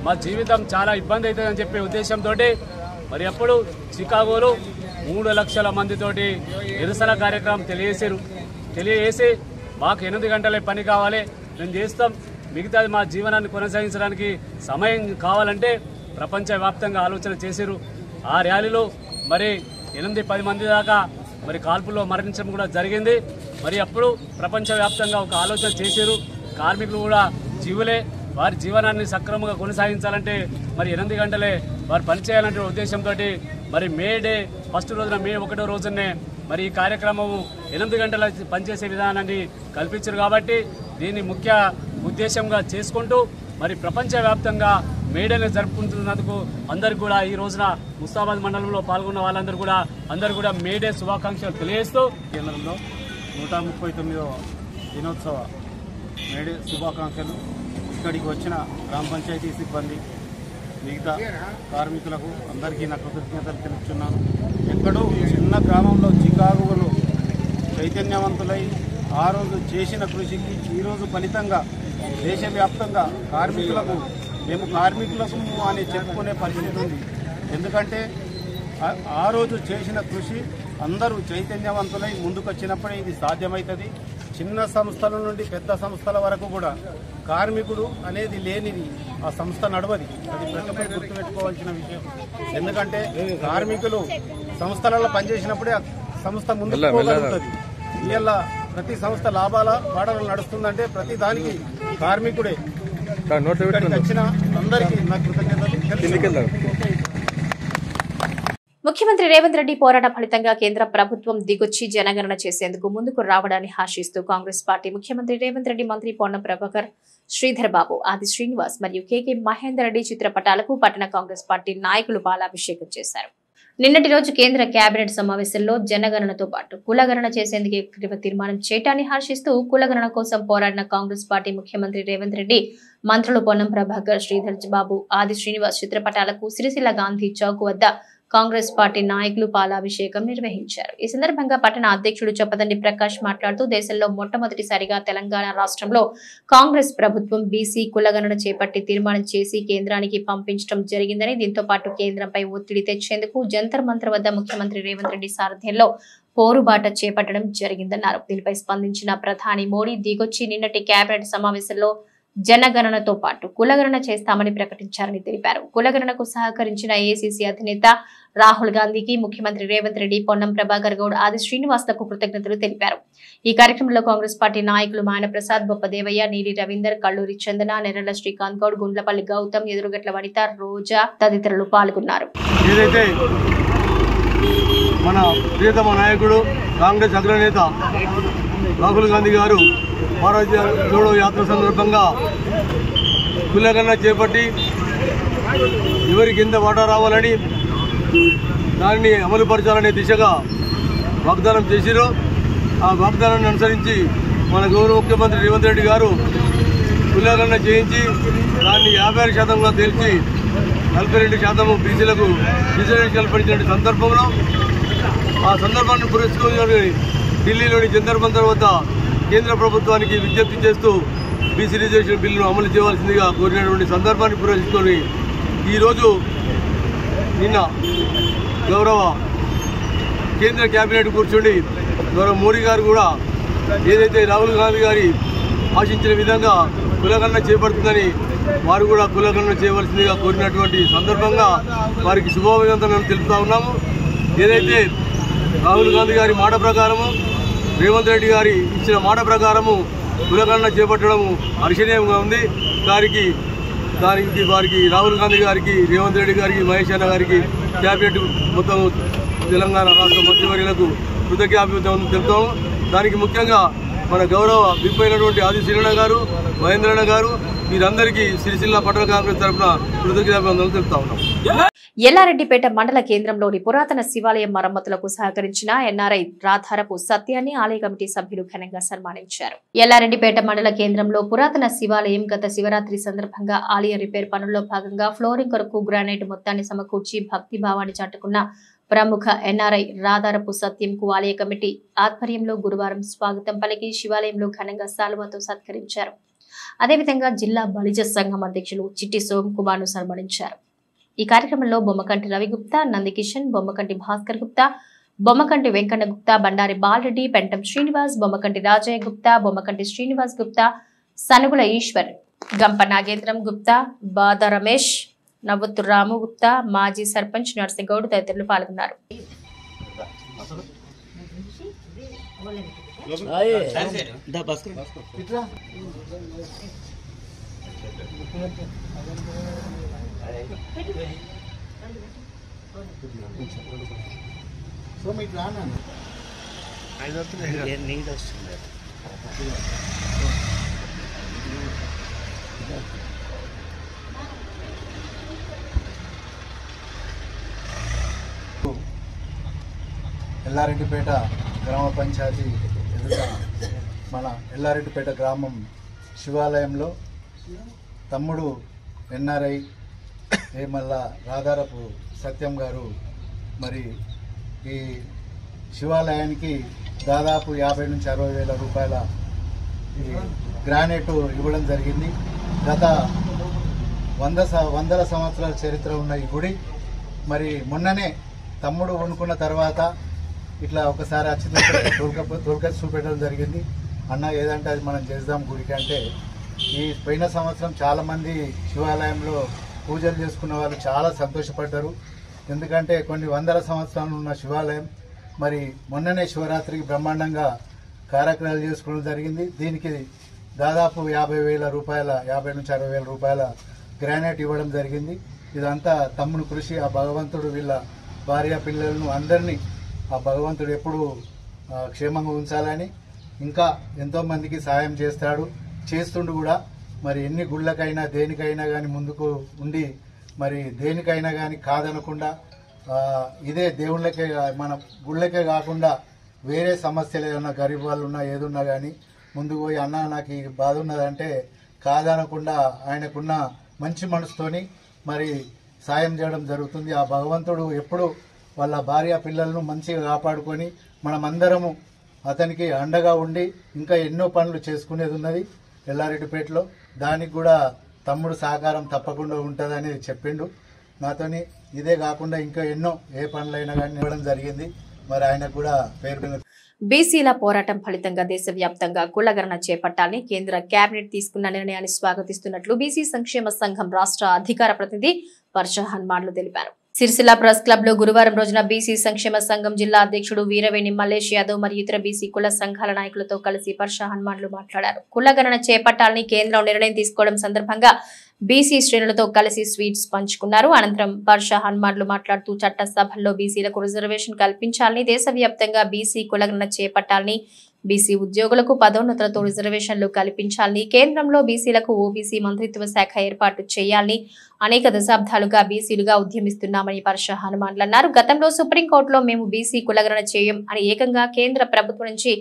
[SPEAKER 3] మా జీవితం చాలా ఇబ్బంది అవుతుందని చెప్పే ఉద్దేశంతో మరి అప్పుడు చికాగోలో 3 లక్షల మందితోటి నిరసన కార్యక్రమం తెలియజేసి మాకు 8 గంటలే పని కావాలి, మేము చేస్తాం, మిగతాది మా జీవనాన్ని కొనసాగించడానికి సమయం కావాలంటే ప్రపంచవ్యాప్తంగా ఆలోచన చేశారు. ఆ ర్యాలీలో మరి 8-10 మంది దాకా మరి కాల్పుల్లో మరణించడం కూడా జరిగింది. మరి అప్పుడు ప్రపంచవ్యాప్తంగా ఒక ఆలోచన చేశారు. కార్మికులు కూడా జీవులే, వారి జీవనాన్ని సక్రమంగా కొనసాగించాలంటే మరి 8 గంటలే వారు పనిచేయాలంటే ఉద్దేశంతో మరి మే డే ఫస్ట్ రోజున మే 1వ రోజునే మరి ఈ కార్యక్రమం 8 గంటల పనిచేసే విధానాన్ని కల్పించారు. కాబట్టి దీన్ని ముఖ్య ఉద్దేశంగా చేసుకుంటూ మరి ప్రపంచవ్యాప్తంగా మేడేని జరుపుకుంటున్నందుకు అందరికి కూడా ఈ రోజున ముస్తాబాద్ మండలంలో పాల్గొన్న వాళ్ళందరూ కూడా మేడే శుభాకాంక్షలు తెలియజేస్తూ
[SPEAKER 2] కేంద్రంలో 139వ దినోత్సవ మేడే శుభాకాంక్షలు. ఇక్కడికి వచ్చిన గ్రామ పంచాయతీ సిబ్బంది, మిగతా కార్మికులకు అందరికీ నా కృతజ్ఞతలు తెలుపుతున్నాను. ఎక్కడో చిన్న గ్రామంలో చికాగోలో చైతన్యవంతులై ఆ రోజు చేసిన కృషికి ఈరోజు ఫలితంగా దేశవ్యాప్తంగా కార్మికులకు మేము కార్మికులకు అని చెప్పుకునే పరిస్థితి ఉంది. ఎందుకంటే ఆ రోజు చేసిన కృషి అందరూ చైతన్యవంతులై ముందుకొచ్చినప్పుడే ఇది సాధ్యమవుతుంది. చిన్న సంస్థల నుండి పెద్ద సంస్థల వరకు కూడా కార్మికుడు అనేది లేనిది ఆ సంస్థ నడవది. అది ప్రతి ఒక్కరు గుర్తుపెట్టుకోవాల్సిన విషయం. ఎందుకంటే కార్మికులు సంస్థలలో పనిచేసినప్పుడే ఆ సంస్థ ముందుకు పోగలుగుతుంది. ఇవాళ ప్రతి సంస్థ లాభాల బాటలు నడుస్తుందంటే ప్రతి దానికి కార్మికుడే. వచ్చిన అందరికీ నా కృతజ్ఞతలు.
[SPEAKER 1] ముఖ్యమంత్రి రేవంత్ రెడ్డి పోరాట ఫలితంగా కేంద్ర ప్రభుత్వం దిగొచ్చి జనగణన చేసేందుకు ముందుకు రావడాన్ని ఆశిస్తూ కాంగ్రెస్ పార్టీ ముఖ్యమంత్రి రేవంత్ రెడ్డి మంత్రి పొన్నం ప్రభాకర్, శ్రీధర్ బాబు, ఆది శ్రీనివాస్ మరియు కేకే మహేందర్ రెడ్డి చిత్రపటాలకు పట్టణ కాంగ్రెస్ పార్టీ నాయకులు పాలాభిషేకం చేశారు. నిన్నటి రోజు కేంద్ర కేబినెట్ సమావేశంలో జనగణనతో పాటు కులగణన చేసేందుకు ఏకగ్రీవ తీర్మానం చేయటాన్ని హర్షిస్తూ కులగణన కోసం పోరాడిన కాంగ్రెస్ పార్టీ ముఖ్యమంత్రి రేవంత్ రెడ్డి మంత్రులు పొన్నం ప్రభాకర్, శ్రీధర్ బాబు, ఆది శ్రీనివాస్ చిత్రపటాలకు సిరిసిల్ల గాంధీ చౌక్ వద్ద కాంగ్రెస్ పార్టీ నాయకులు పాలాభిషేకం నిర్వహించారు. ఈ సందర్భంగా పట్టణ అధ్యక్షుడు చొప్పదండి ప్రకాష్ మాట్లాడుతూ దేశంలో మొట్టమొదటిసారిగా తెలంగాణ రాష్ట్రంలో కాంగ్రెస్ ప్రభుత్వం బీసీ కులగణన చేపట్టి తీర్మానం చేసి కేంద్రానికి పంపించడం జరిగిందని, దీంతో పాటు కేంద్రంపై ఒత్తిడి తెచ్చేందుకు జంతర్ మంతర్ వద్ద ముఖ్యమంత్రి రేవంత్ రెడ్డి సారథ్యంలో పోరుబాట చేపట్టడం జరిగిందన్నారు. దీనిపై స్పందించిన ప్రధాని మోడీ దిగొచ్చి నిన్నటి కేబినెట్ సమావేశంలో జనగణనతో పాటు కులగణన చేస్తామని ప్రకటించారని తెలిపారు. కులగణనకు సహకరించిన ఏఐసీసీ అధినేత రాహుల్ గాంధీకి ముఖ్యమంత్రి రేవంత్ రెడ్డి, పొన్నం ప్రభాకర్ గౌడ్, ఆది శ్రీనివాసులకు కృతజ్ఞతలు తెలిపారు. ఈ కార్యక్రమంలో కాంగ్రెస్ పార్టీ నాయకులు మాయన ప్రసాద్, బొప్పదేవయ్య, నీలి రవీందర్, కల్లూరి చందన, నెర్రల శ్రీకాంత్ గౌడ్, గుండ్లపల్లి గౌతమ్, ఎదురుగట్ల వనిత, రోజా తదితరులు పాల్గొన్నారు.
[SPEAKER 4] ఏదైతే మన ప్రియతమ నాయకుడు కాంగ్రెస్ అగ్రనేత రాహుల్ గాంధీ గారు భారతీయ జోడో యాత్ర సందర్భంగా కులగణన చేపట్టి ఎవరి కింద వాటా రావాలని దాన్ని అమలుపరచాలనే దిశగా వాగ్దానం చేసిరో ఆ వాగ్దానాన్ని అనుసరించి మన గౌరవ ముఖ్యమంత్రి రేవంత్ రెడ్డి గారు కులగణన చేయించి దాన్ని 56% తేల్చి 42% బీసీలకు రిజర్వేషన్ కల్పించిన సందర్భంలో ఆ సందర్భాన్ని పురస్కరించుకొని ఢిల్లీలోని జంతర్ మంతర్ వద్ద కేంద్ర ప్రభుత్వానికి విజ్ఞప్తి చేస్తూ బీసీ రిజర్వేషన్ బిల్లును అమలు చేయవలసిందిగా కోరినటువంటి సందర్భాన్ని పురస్కరించుకొని ఈరోజు నిన్న గౌరవ కేంద్ర కేబినెట్ కూర్చొని గౌరవ మోడీ గారు కూడా ఏదైతే రాహుల్ గాంధీ గారి ఆశించిన విధంగా కులగణన చేపడుతుందని వారు కూడా కులగణన చేయవలసిందిగా కోరినటువంటి సందర్భంగా వారికి శుభాభినందనలు తెలుపుతా ఉన్నాము. ఏదైతే రాహుల్ గాంధీ గారి మాట ప్రకారము రేవంత్ రెడ్డి గారి ఇచ్చిన మాట ప్రకారము కులగణన చేపట్టడం హర్షణీయంగా ఉంది. వారికి రాహుల్ గాంధీ గారికి, రేవంత్ రెడ్డి గారికి, మహేష్ అన్న గారికి, క్యాబినెట్ మొత్తం తెలంగాణ రాష్ట్ర మంత్రివర్యులకు కృతజ్ఞతాభివందనం తెలుపుతాము. దానికి ముఖ్యంగా మన గౌరవ విప్ అయినటువంటి ఆది శ్రీరణ గారు, మహేంద్రన్న గారు వీరందరికీ సిరిసిల్ల పట్టణ కాంగ్రెస్ తరఫున కృతజ్ఞతాభివందనలు తెలుపుతా ఉన్నాం.
[SPEAKER 1] ఎల్లారెడ్డిపేట మండల కేంద్రంలోని పురాతన శివాలయం మరమ్మతులకు సహకరించిన ఎన్ఆర్ఐ రాధారపు సత్యాన్ని ఆలయ కమిటీ సభ్యులు ఘనంగా సన్మానించారు. ఎల్లారెడ్డిపేట మండల కేంద్రంలో పురాతన శివాలయం గత శివరాత్రి సందర్భంగా ఆలయ రిపేర్ పనుల్లో భాగంగా ఫ్లోరింగ్ కొరకు గ్రానైట్ మొత్తాన్ని సమకూర్చి భక్తి భావాన్ని చాటుకున్న ప్రముఖ ఎన్ఆర్ఐ రాధారపు సత్యంకు ఆలయ కమిటీ ఆధ్వర్యంలో గురువారం స్వాగతం పలికి శివాలయంలో ఘనంగా శాలువాతో సత్కరించారు. అదేవిధంగా జిల్లా బలిజ సంఘం అధ్యక్షులు చిట్టి సోమ్ కుమార్ ను సన్మానించారు. ఈ కార్యక్రమంలో బొమ్మకంటి రవిగుప్తా, నందికిషన్, బొమ్మకంటి భాస్కర్ గుప్తా, బొమ్మకంటి వెంకన్న గుప్తా, బండారి బాలరెడ్డి, పెంటం శ్రీనివాస్, బొమ్మకంటి రాజయ్య గుప్తా, బొమ్మకంటి శ్రీనివాస్ గుప్తా, సనుగుల ఈశ్వర్, గంప నాగేంద్రం గుప్తా, బాద రమేష్, నవ్వొత్తు రాము గుప్తా, మాజీ సర్పంచ్ నర్సింగౌడ్ తదితరులు పాల్గొన్నారు.
[SPEAKER 14] ఎల్లారెడ్డిపేట గ్రామ పంచాయతీ ఎదుట మన ఎల్లారెడ్డిపేట గ్రామం శివాలయంలో తమ్ముడు ఎన్ఆర్ఐ మళ్ళా రాధారపు సత్యం గారు మరి ఈ శివాలయానికి దాదాపు 50 నుంచి 60 వేల రూపాయల ఈ గ్రానైట్ ఇవ్వడం జరిగింది. గత వందల సంవత్సరాల చరిత్ర ఉన్న ఈ గుడి మరి మొన్ననే తమ్ముడు వండుకున్న తర్వాత ఇట్లా ఒకసారి తోలుక చూపెట్టడం జరిగింది. అన్న ఏదంటే అది మనం చేద్దాం గుడికి అంటే, ఈ పోయిన సంవత్సరం చాలామంది శివాలయంలో పూజలు చేసుకున్న వాళ్ళు చాలా సంతోషపడ్డారు. ఎందుకంటే కొన్ని వందల సంవత్సరాలు ఉన్న శివాలయం మరి మొన్ననే శివరాత్రికి బ్రహ్మాండంగా కార్యక్రమాలు చేసుకోవడం జరిగింది. దీనికి దాదాపు 50 నుంచి 60 వేల రూపాయల గ్రానైట్ ఇవ్వడం జరిగింది. ఇదంతా తమ్ముని కృషి. ఆ భగవంతుడు వీళ్ళ భార్య పిల్లలను అందరినీ ఆ భగవంతుడు ఎప్పుడు క్షేమంగా ఉంచాలని, ఇంకా ఎంతోమందికి సాయం చేస్తుండు కూడా. మరి ఎన్ని గుళ్ళకైనా దేనికైనా కానీ ముందుకు ఉండి మరి దేనికైనా కానీ కాదనకుండా ఇదే దేవుళ్ళకే మన గుళ్ళకే కాకుండా వేరే సమస్యలు ఏదన్నా గరీబ్ వాళ్ళు ఉన్నా ఏదున్నా కానీ ముందుకు పోయి అన్న నాకు ఈ బాధ ఉన్నదంటే కాదనకుండా ఆయనకున్న మంచి మనసుతోని మరి సాయం చేయడం జరుగుతుంది. ఆ భగవంతుడు ఎప్పుడు వాళ్ళ భార్య పిల్లలను మంచిగా కాపాడుకొని మనమందరము అతనికి అండగా ఉండి ఇంకా ఎన్నో పనులు చేసుకునేది ఉన్నది ఎల్లారెడ్డిపేటలో. దానికి కూడా తమ్ముడు సహకారం తప్పకుండా ఉంటుందని చెప్పిండు నాతోని. ఇదే కాకుండా ఇంకా ఎన్నో ఏ పనులైనా కానీ ఇవ్వడం జరిగింది. మరి ఆయనకు కూడా పేరు.
[SPEAKER 1] బీసీల పోరాటం ఫలితంగా దేశవ్యాప్తంగా కులగణన చేపట్టాలని కేంద్ర కేబినెట్ తీసుకున్న నిర్ణయాన్ని స్వాగతిస్తున్నట్లు బీసీ సంక్షేమ సంఘం రాష్ట్ర అధికార ప్రతినిధి వర్ష హనుమాన్లు తెలిపారు. సిరిసిల్ల ప్రెస్ క్లబ్ లో గురువారం రోజున బీసీ సంక్షేమ సంఘం జిల్లా అధ్యక్షుడు వీరవేణి మల్లేష్ యాదవ్ మరియు ఇతర బీసీ కుల సంఘాల నాయకులతో కలిసి వర్ష హనుమాన్లు మాట్లాడారు. కులగణన చేపట్టాలని కేంద్రం నిర్ణయం తీసుకోవడం సందర్భంగా బీసీ శ్రేణులతో కలిసి స్వీట్స్ పంచుకున్నారు. అనంతరం వర్ష హనుమాన్లు మాట్లాడుతూ చట్టసభల్లో బీసీలకు రిజర్వేషన్ కల్పించాలని, దేశవ్యాప్తంగా బీసీ కులగణన చేపట్టాలని, బీసీ ఉద్యోగులకు పదోన్నతులతో రిజర్వేషన్లు కల్పించాలని, కేంద్రంలో బీసీలకు ఓబీసీ మంత్రిత్వ శాఖ ఏర్పాటు చేయాలని అనేక దశాబ్దాలుగా బీసీలుగా ఉద్యమిస్తున్నామని వర్ష హనుమాన్లు అన్నారు. గతంలో సుప్రీంకోర్టులో మేము బీసీ కులగణన చేయం అని ఏకంగా కేంద్ర ప్రభుత్వం నుంచి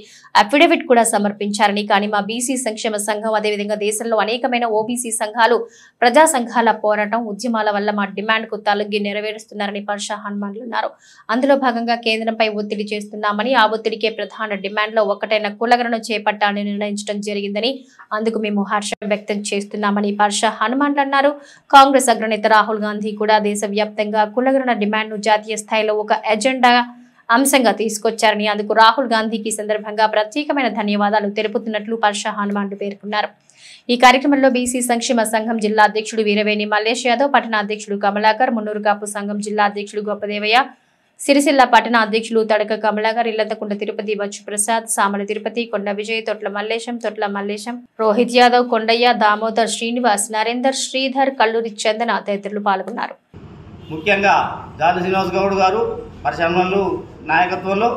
[SPEAKER 1] అఫిడవిట్ కూడా సమర్పించారని, కానీ మా బీసీ సంక్షేమ సంఘం అదేవిధంగా దేశంలో అనేకమైన ఓబీసీ సంఘాలు ప్రజా సంఘాల పోరాటం ఉద్యమాల వల్ల మా డిమాండ్ కు తలొగ్గి నెరవేరుస్తున్నారని వర్ష హనుమాన్లు అన్నారు. అందులో భాగంగా కేంద్రంపై ఒత్తిడి చేస్తున్నామని, ఆ ఒత్తిడికే ప్రధాన డిమాండ్ లో ఒకటైన కులగణన చేపట్టాలని నిర్ణయించడం జరిగిందని, అందుకు మేము హర్షం వ్యక్తం చేస్తున్నామని వర్ష హనుమాన్లు అన్నారు. కాంగ్రెస్ అగ్రనేత రాహుల్ గాంధీ కూడా దేశవ్యాప్తంగా కులగణన డిమాండ్ ను జాతీయ స్థాయిలో ఒక ఎజెండా అంశంగా తీసుకొచ్చారని, అందుకు రాహుల్ గాంధీకి సందర్భంగా ప్రత్యేకమైన ధన్యవాదాలు తెలుపుతున్నట్లు వర్ష హనుమాన్లు పేర్కొన్నారు. ఈ కార్యక్రమంలో బీసీ సంక్షేమ సంఘం జిల్లా అధ్యక్షుడు వీరవేణి మల్లేష్ యాదవ్, పట్టణ అధ్యక్షుడు కమలాకర్, మున్నూరు కాపు సంఘం జిల్లా అధ్యక్షుడు గొప్పదేవయ్య, సిరిసిల్ల పట్టణ అధ్యక్షులు తడక కమలాకర్, ఇల్లంతకుంట తిరుపతి బచ్చు ప్రసాద్, సామల తిరుపతి, కొండ విజయ్, తొట్ల మల్లేశం, రోహిత్ యాదవ్, కొండయ్య, దామోదర్, శ్రీనివాస్, నరేందర్, శ్రీధర్, కల్లూరి చందన తదితరులు పాల్గొన్నారు.
[SPEAKER 15] ముఖ్యంగా జాతి శ్రీనివాస్ గౌడ్ గారు పరిశ్రమలు నాయకత్వంలో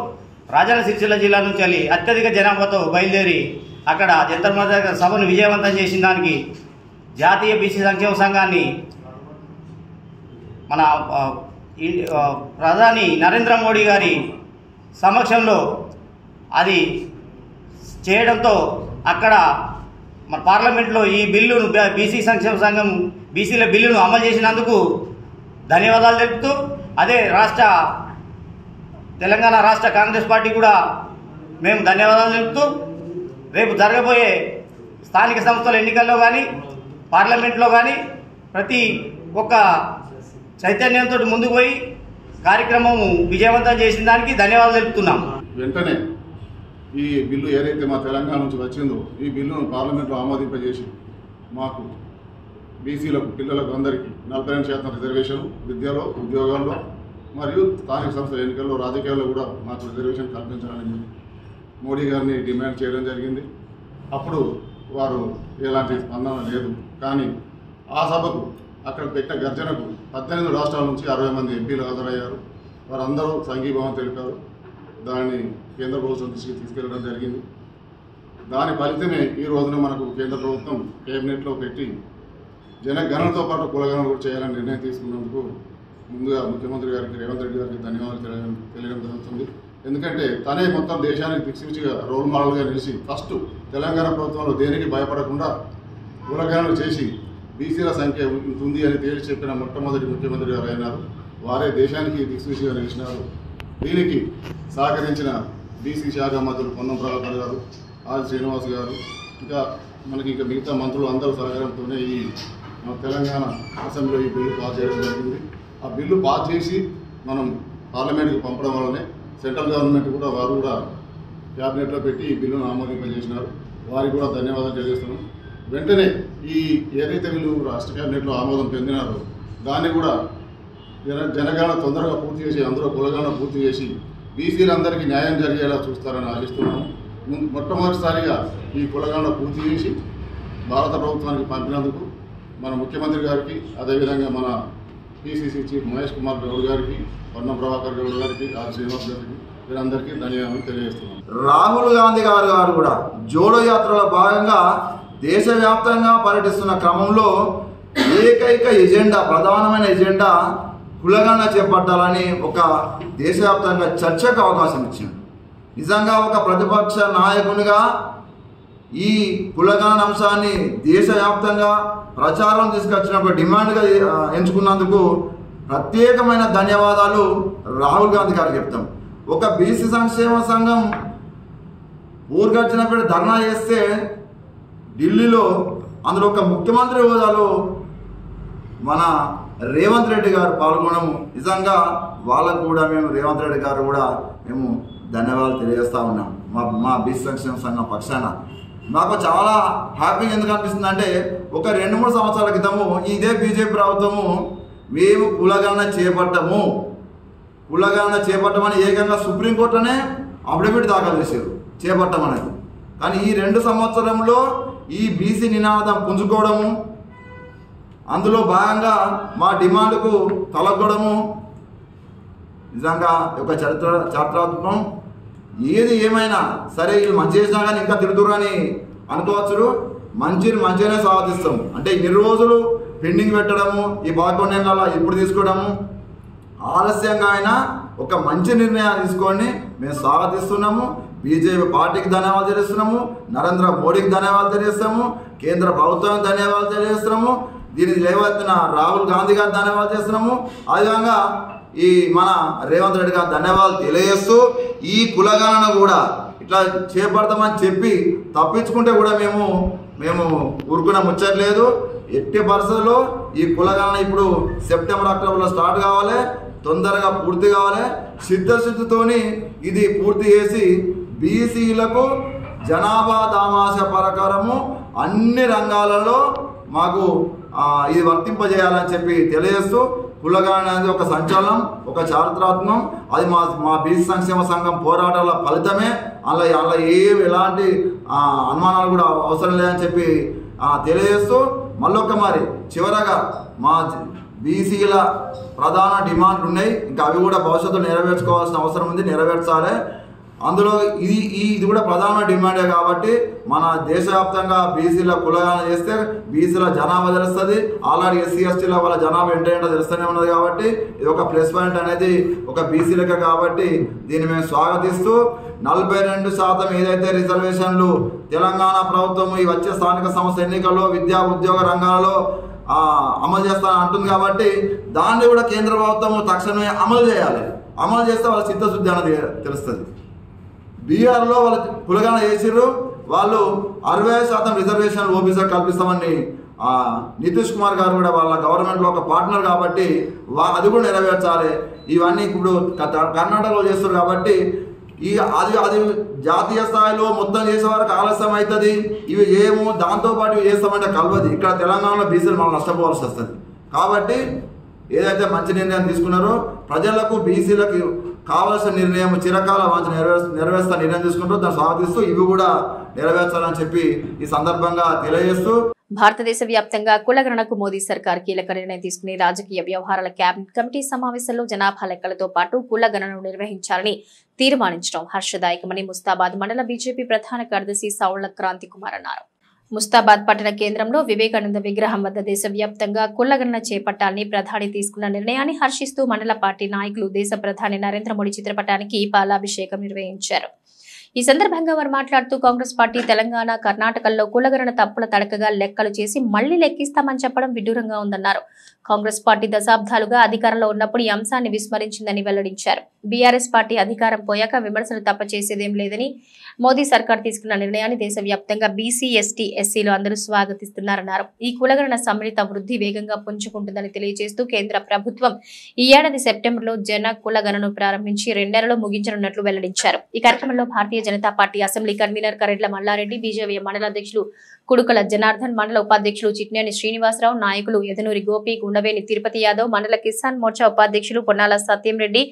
[SPEAKER 15] రాజన్న సిరిసిల్ల జిల్లా నుంచి అత్యధిక జనాభాతో బయలుదేరి అక్కడ జంతర్ మంతర్ సభను విజయవంతం చేసిన దానికి జాతీయ బీసీ సంక్షేమ సంఘాన్ని మన ప్రధాని నరేంద్ర మోడీ గారి సమక్షంలో అది చేయడంతో అక్కడ మన పార్లమెంట్లో ఈ బిల్లును బీసీ సంక్షేమ సంఘం బీసీల బిల్లును అమలు చేసినందుకు ధన్యవాదాలు తెలుపుతూ, అదే తెలంగాణ రాష్ట్ర కాంగ్రెస్ పార్టీ కూడా మేము ధన్యవాదాలు తెలుపుతూ, రేపు జరగబోయే స్థానిక సంస్థల ఎన్నికల్లో కానీ పార్లమెంట్లో కానీ ప్రతి ఒక్క చైతన్యంతో ముందుకు పోయి కార్యక్రమం విజయవంతం చేసిన దానికి ధన్యవాదాలు తెలుపుతున్నాం.
[SPEAKER 16] వెంటనే ఈ బిల్లు ఏదైతే మా తెలంగాణ నుంచి వచ్చిందో ఈ బిల్లును పార్లమెంట్లో ఆమోదింపజేసి మాకు బీసీలకు పిల్లలకు అందరికీ 42% రిజర్వేషన్ విద్యలో, ఉద్యోగాల్లో మరియు స్థానిక సంస్థల ఎన్నికల్లో, రాజకీయాల్లో కూడా మాకు రిజర్వేషన్ కల్పించాలని మోడీ గారిని డిమాండ్ చేయడం జరిగింది. అప్పుడు వారు ఎలాంటి స్పందన లేదు. కానీ ఆ సభకు అక్కడ పెట్టిన గర్జనకు 18 రాష్ట్రాల నుంచి 60 మంది ఎంపీలు హాజరయ్యారు. వారందరూ సంఘీభావం తెలిపారు. దాన్ని కేంద్ర ప్రభుత్వం దృష్టికి తీసుకెళ్లడం జరిగింది. దాని ఫలితమే ఈ రోజున మనకు కేంద్ర ప్రభుత్వం కేబినెట్లో పెట్టి జనగణనతో పాటు కులగణన కూడా చేయాలని నిర్ణయం తీసుకున్నందుకు ముందుగా ముఖ్యమంత్రి గారికి, రేవంత్ రెడ్డి గారికి ధన్యవాదాలు తెలియడం జరుగుతుంది. ఎందుకంటే తనే మొత్తం దేశానికి దిక్సూచిగా రోల్ మోడల్గా నిలిచి ఫస్ట్ తెలంగాణ ప్రభుత్వంలో దేనికి భయపడకుండా కులగణన చేసి బీసీల సంఖ్య ఉంది అని తేల్చి చెప్పిన మొట్టమొదటి ముఖ్యమంత్రి గారు అయినారు. వారే దేశానికి దిక్సూచిగా నిలిచినారు. దీనికి సహకరించిన బీసీ శాఖ మంత్రులు పొన్నం ప్రభాకర్ గారు, ఆర్ శ్రీనివాస్ గారు, ఇంకా మిగతా మంత్రులు అందరూ సహకారంతోనే ఈ తెలంగాణ అసెంబ్లీలో ఈ బిల్లు పాస్ చేయడం జరిగింది. ఆ బిల్లు పాస్ చేసి మనం పార్లమెంట్కి పంపడం వల్లనే సెంట్రల్ గవర్నమెంట్ కూడా వారు కూడా క్యాబినెట్లో పెట్టి ఈ బిల్లును ఆమోదింపజేసినారు. వారికి కూడా ధన్యవాదాలు తెలియజేస్తున్నాం. వెంటనే ఈ ఏదైతే వీళ్ళు రాష్ట్ర క్యాబినెట్లో ఆమోదం పొందినారో దాన్ని కూడా జనగణన తొందరగా పూర్తి చేసి అందరూ కులగణన పూర్తి చేసి బీసీలందరికీ న్యాయం జరిగేలా చూస్తారని ఆశిస్తున్నాము. మొట్టమొదటిసారిగా ఈ కులగణన పూర్తి చేసి భారత ప్రభుత్వానికి పంపినందుకు మన ముఖ్యమంత్రి గారికి, అదేవిధంగా మన పిసిసి చీఫ్ మహేష్ కుమార్ గౌడ్ గారికి, పొన్నం ప్రభాకర్ గౌడ్ గారికి, ఆర్ శ్రీనివాస్ గారికి వీరందరికీ ధన్యవాదాలు తెలియజేస్తున్నాం.
[SPEAKER 5] రాహుల్ గాంధీ గారు కూడా జోడో యాత్రలో భాగంగా దేశవ్యాప్తంగా పర్యటిస్తున్న క్రమంలో ఏకైక ఎజెండా, ప్రధానమైన ఎజెండా కులగణన చేపట్టాలని ఒక దేశవ్యాప్తంగా చర్చకు అవకాశం ఇచ్చింది. నిజంగా ఒక ప్రతిపక్ష నాయకునిగా ఈ కులగణన అంశాన్ని దేశవ్యాప్తంగా ప్రచారం తీసుకొచ్చిన ఒక డిమాండ్గా ఎంచుకున్నందుకు ప్రత్యేకమైన ధన్యవాదాలు రాహుల్ గాంధీ గారికి చెప్తాం. ఒక బీసీ సంక్షేమ సంఘం ఊరుగచ్చినప్పుడు ధర్నా చేస్తే ఢిల్లీలో అందులో ఒక ముఖ్యమంత్రి హోదాలో మన రేవంత్ రెడ్డి గారు పాల్గొనడం నిజంగా వాళ్ళకు కూడా మేము రేవంత్ రెడ్డి గారు కూడా మేము ధన్యవాదాలు తెలియజేస్తూ ఉన్నాం. మా బీసీ సంక్షేమ సంఘం పక్షాన మాకు చాలా హ్యాపీగా ఎందుకు అనిపిస్తుంది అంటే ఒక 2-3 సంవత్సరాల క్రితము ఇదే బీజేపీ ప్రభుత్వము మేము కులగణన చేపట్టమని ఏకంగా సుప్రీంకోర్టులోనే అఫిడవిట్ దాఖలు చేశారు చేపట్టమనేది. కానీ ఈ 2 సంవత్సరంలో ఈ బీసీ నినాదం పుంజుకోవడము, అందులో భాగంగా మా డిమాండ్కు తలగొడము నిజంగా ఒక చారిత్రాత్మకం. ఏది ఏమైనా సరే వీళ్ళు మంచి చేసినా కానీ ఇంకా తిడుతురు అని అనుకోవచ్చు. మంచిగానే స్వాగతిస్తాం. అంటే ఇన్ని రోజులు పెండింగ్ పెట్టడము, ఈ 11 నెలల ఇప్పుడు తీసుకోవడము ఆలస్యంగా అయినా ఒక మంచి నిర్ణయాలు తీసుకొని మేము స్వాగతిస్తున్నాము. బీజేపీ పార్టీకి ధన్యవాదాలు తెలియజేస్తున్నాము, నరేంద్ర మోడీకి ధన్యవాదాలు తెలియజేస్తాము, కేంద్ర ప్రభుత్వానికి ధన్యవాదాలు తెలియజేస్తున్నాము, దీనికి లేవెత్తిన రాహుల్ గాంధీ గారికి ధన్యవాదాలు చేస్తున్నాము. అదేవిధంగా ఈ మన రేవంత్ రెడ్డి గారు ధన్యవాదాలు తెలియజేస్తూ ఈ కులగణన కూడా ఇట్లా చేపడతామని చెప్పి తప్పించుకుంటే కూడా మేము ఊరుకున్న ముచ్చట్లేదు. ఎట్టి పరిస్థితుల్లో ఈ కులగణన ఇప్పుడు సెప్టెంబర్ అక్టోబర్లో స్టార్ట్ కావాలి, తొందరగా పూర్తి కావాలి. సిద్ధశుద్ధితోని ఇది పూర్తి చేసి బీసీలకు జనాభా దామాష ప్రకారము అన్ని రంగాలలో మాకు ఇది వర్తింపజేయాలని చెప్పి తెలియజేస్తూ కులగణన అనేది ఒక సంచలనం, ఒక చారిత్రాత్మకం. అది మా బీసీ సంక్షేమ సంఘం పోరాటాల ఫలితమే. అలా ఎలాంటి అనుమానాలు కూడా అవసరం లేదని చెప్పి తెలియజేస్తూ మళ్ళొక్క మరి చివరగా మా బీసీల ప్రధాన డిమాండ్లు ఉన్నాయి. ఇంకా అవి కూడా భవిష్యత్తులో నెరవేర్చుకోవాల్సిన అవసరం ఉంది, నెరవేర్చాలి. అందులో ఇది కూడా ప్రధాన డిమాండే కాబట్టి మన దేశవ్యాప్తంగా బీసీల కులగణన చేస్తే బీసీల జనాభా తెలుస్తుంది. ఆల్రెడీ ఎస్సీ ఎస్టీల వాళ్ళ జనాభా ఏంటో తెలుస్తూనే ఉన్నది కాబట్టి ఇది ఒక ప్లస్ పాయింట్ అనేది ఒక బీసీలకే కాబట్టి దీన్ని మేము స్వాగతిస్తూ 42% ఏదైతే రిజర్వేషన్లు తెలంగాణ ప్రభుత్వం ఈ వచ్చే స్థానిక సంస్థ ఎన్నికల్లో విద్యా ఉద్యోగ రంగాల్లో అమలు చేస్తానని అంటుంది కాబట్టి దాన్ని కూడా కేంద్ర ప్రభుత్వం తక్షణమే అమలు చేయాలి. అమలు చేస్తే వాళ్ళ చిత్తశుద్ధి అనేది తెలుస్తుంది. బీహార్లో వాళ్ళు కులగణన చేసిర్రు, వాళ్ళు 60% రిజర్వేషన్లు ఓబీసీ కల్పిస్తామని నితీష్ కుమార్ గారు కూడా వాళ్ళ గవర్నమెంట్లో ఒక పార్ట్నర్ కాబట్టి అది కూడా నెరవేర్చాలి. ఇవన్నీ ఇప్పుడు కర్ణాటకలో చేస్తారు కాబట్టి అది జాతీయ స్థాయిలో మొత్తం చేసే వరకు ఆలస్యం అవుతుంది. ఇవి ఏమో దాంతోపాటు చేస్తామంటే కలవది. ఇక్కడ తెలంగాణలో బీసీలు మనం నష్టపోవాల్సి వస్తుంది. కాబట్టి ఏదైతే మంచి నిర్ణయం తీసుకున్నారో ప్రజలకు బీసీలకు కావాల్సిన నిర్ణయం చిరకాల వాంఛ నెరవేర్స్తా నిర్ణయం తీసుకుంటూ దాన్ని స్వాగతిస్తూ ఇవి కూడా నెరవేర్చాలని చెప్పి ఈ సందర్భంగా తెలియజేస్తూ
[SPEAKER 1] భారతదేశ వ్యాప్తంగా కులగణనకు మోదీ సర్కార్ కీలక నిర్ణయం తీసుకుని రాజకీయ వ్యవహారాల కేబినెట్ కమిటీ సమావేశంలో జనాభా లెక్కలతో పాటు కులగణనను నిర్వహించాలని తీర్మానించడం హర్షదాయకమని ముస్తాబాద్ మండల బీజేపీ ప్రధాన కార్యదర్శి సౌళ్ల క్రాంతి కుమార్ అన్నారు. ముస్తాబాద్ పట్టణ కేంద్రంలో వివేకానంద విగ్రహం వద్ద దేశవ్యాప్తంగా కులగణన చేపట్టాలని ప్రధాని తీసుకున్న నిర్ణయాన్ని హర్షిస్తూ మండల పార్టీ నాయకులు దేశ ప్రధాని నరేంద్ర మోడీ చిత్రపటానికి పాలాభిషేకం నిర్వహించారు. ఈ సందర్భంగా వారు మాట్లాడుతూ కాంగ్రెస్ పార్టీ తెలంగాణ, కర్ణాటకల్లో కులగణన తప్పుల తడకగా లెక్కలు చేసి మళ్లీ లెక్కిస్తామని చెప్పడం విడ్డూరంగా ఉందన్నారు. కాంగ్రెస్ పార్టీ దశాబ్దాలుగా అధికారంలో ఉన్నప్పుడు ఈ అంశాన్ని విస్మరించిందని వెల్లడించారు. బీఆర్ఎస్ పార్టీ అధికారం పోయాక విమర్శలు తప్ప చేసేదేం లేదని, మోదీ సర్కార్ తీసుకున్న నిర్ణయాన్ని దేశవ్యాప్తంగా బీసీ, ఎస్టీ, ఎస్సీలు అందరూ స్వాగతిస్తున్నారన్నారు. ఈ కులగణన సమ్మిళిత వృద్ధి వేగంగా పుంజుకుంటుందని తెలియజేస్తూ కేంద్ర ప్రభుత్వం ఈ ఏడాది సెప్టెంబర్లో జన కులగణను ప్రారంభించి 2 నెలల్లో ముగించనున్నట్లు వెల్లడించారు. ఈ కార్యక్రమంలో Bharatiya Janata Party assembly convener Karedla Mallareddy, BJP మండల అధ్యక్షులు కుడుకల జనార్దన్, మండల ఉపాధ్యక్షులు చిట్నేని శ్రీనివాసరావు, నాయకులు యదనూరి గోపి, గుండవేని తిరుపతి యాదవ్, మండల కిసాన్ మోర్చా ఉపాధ్యక్షులు పొన్నాల సత్యం రెడ్డి,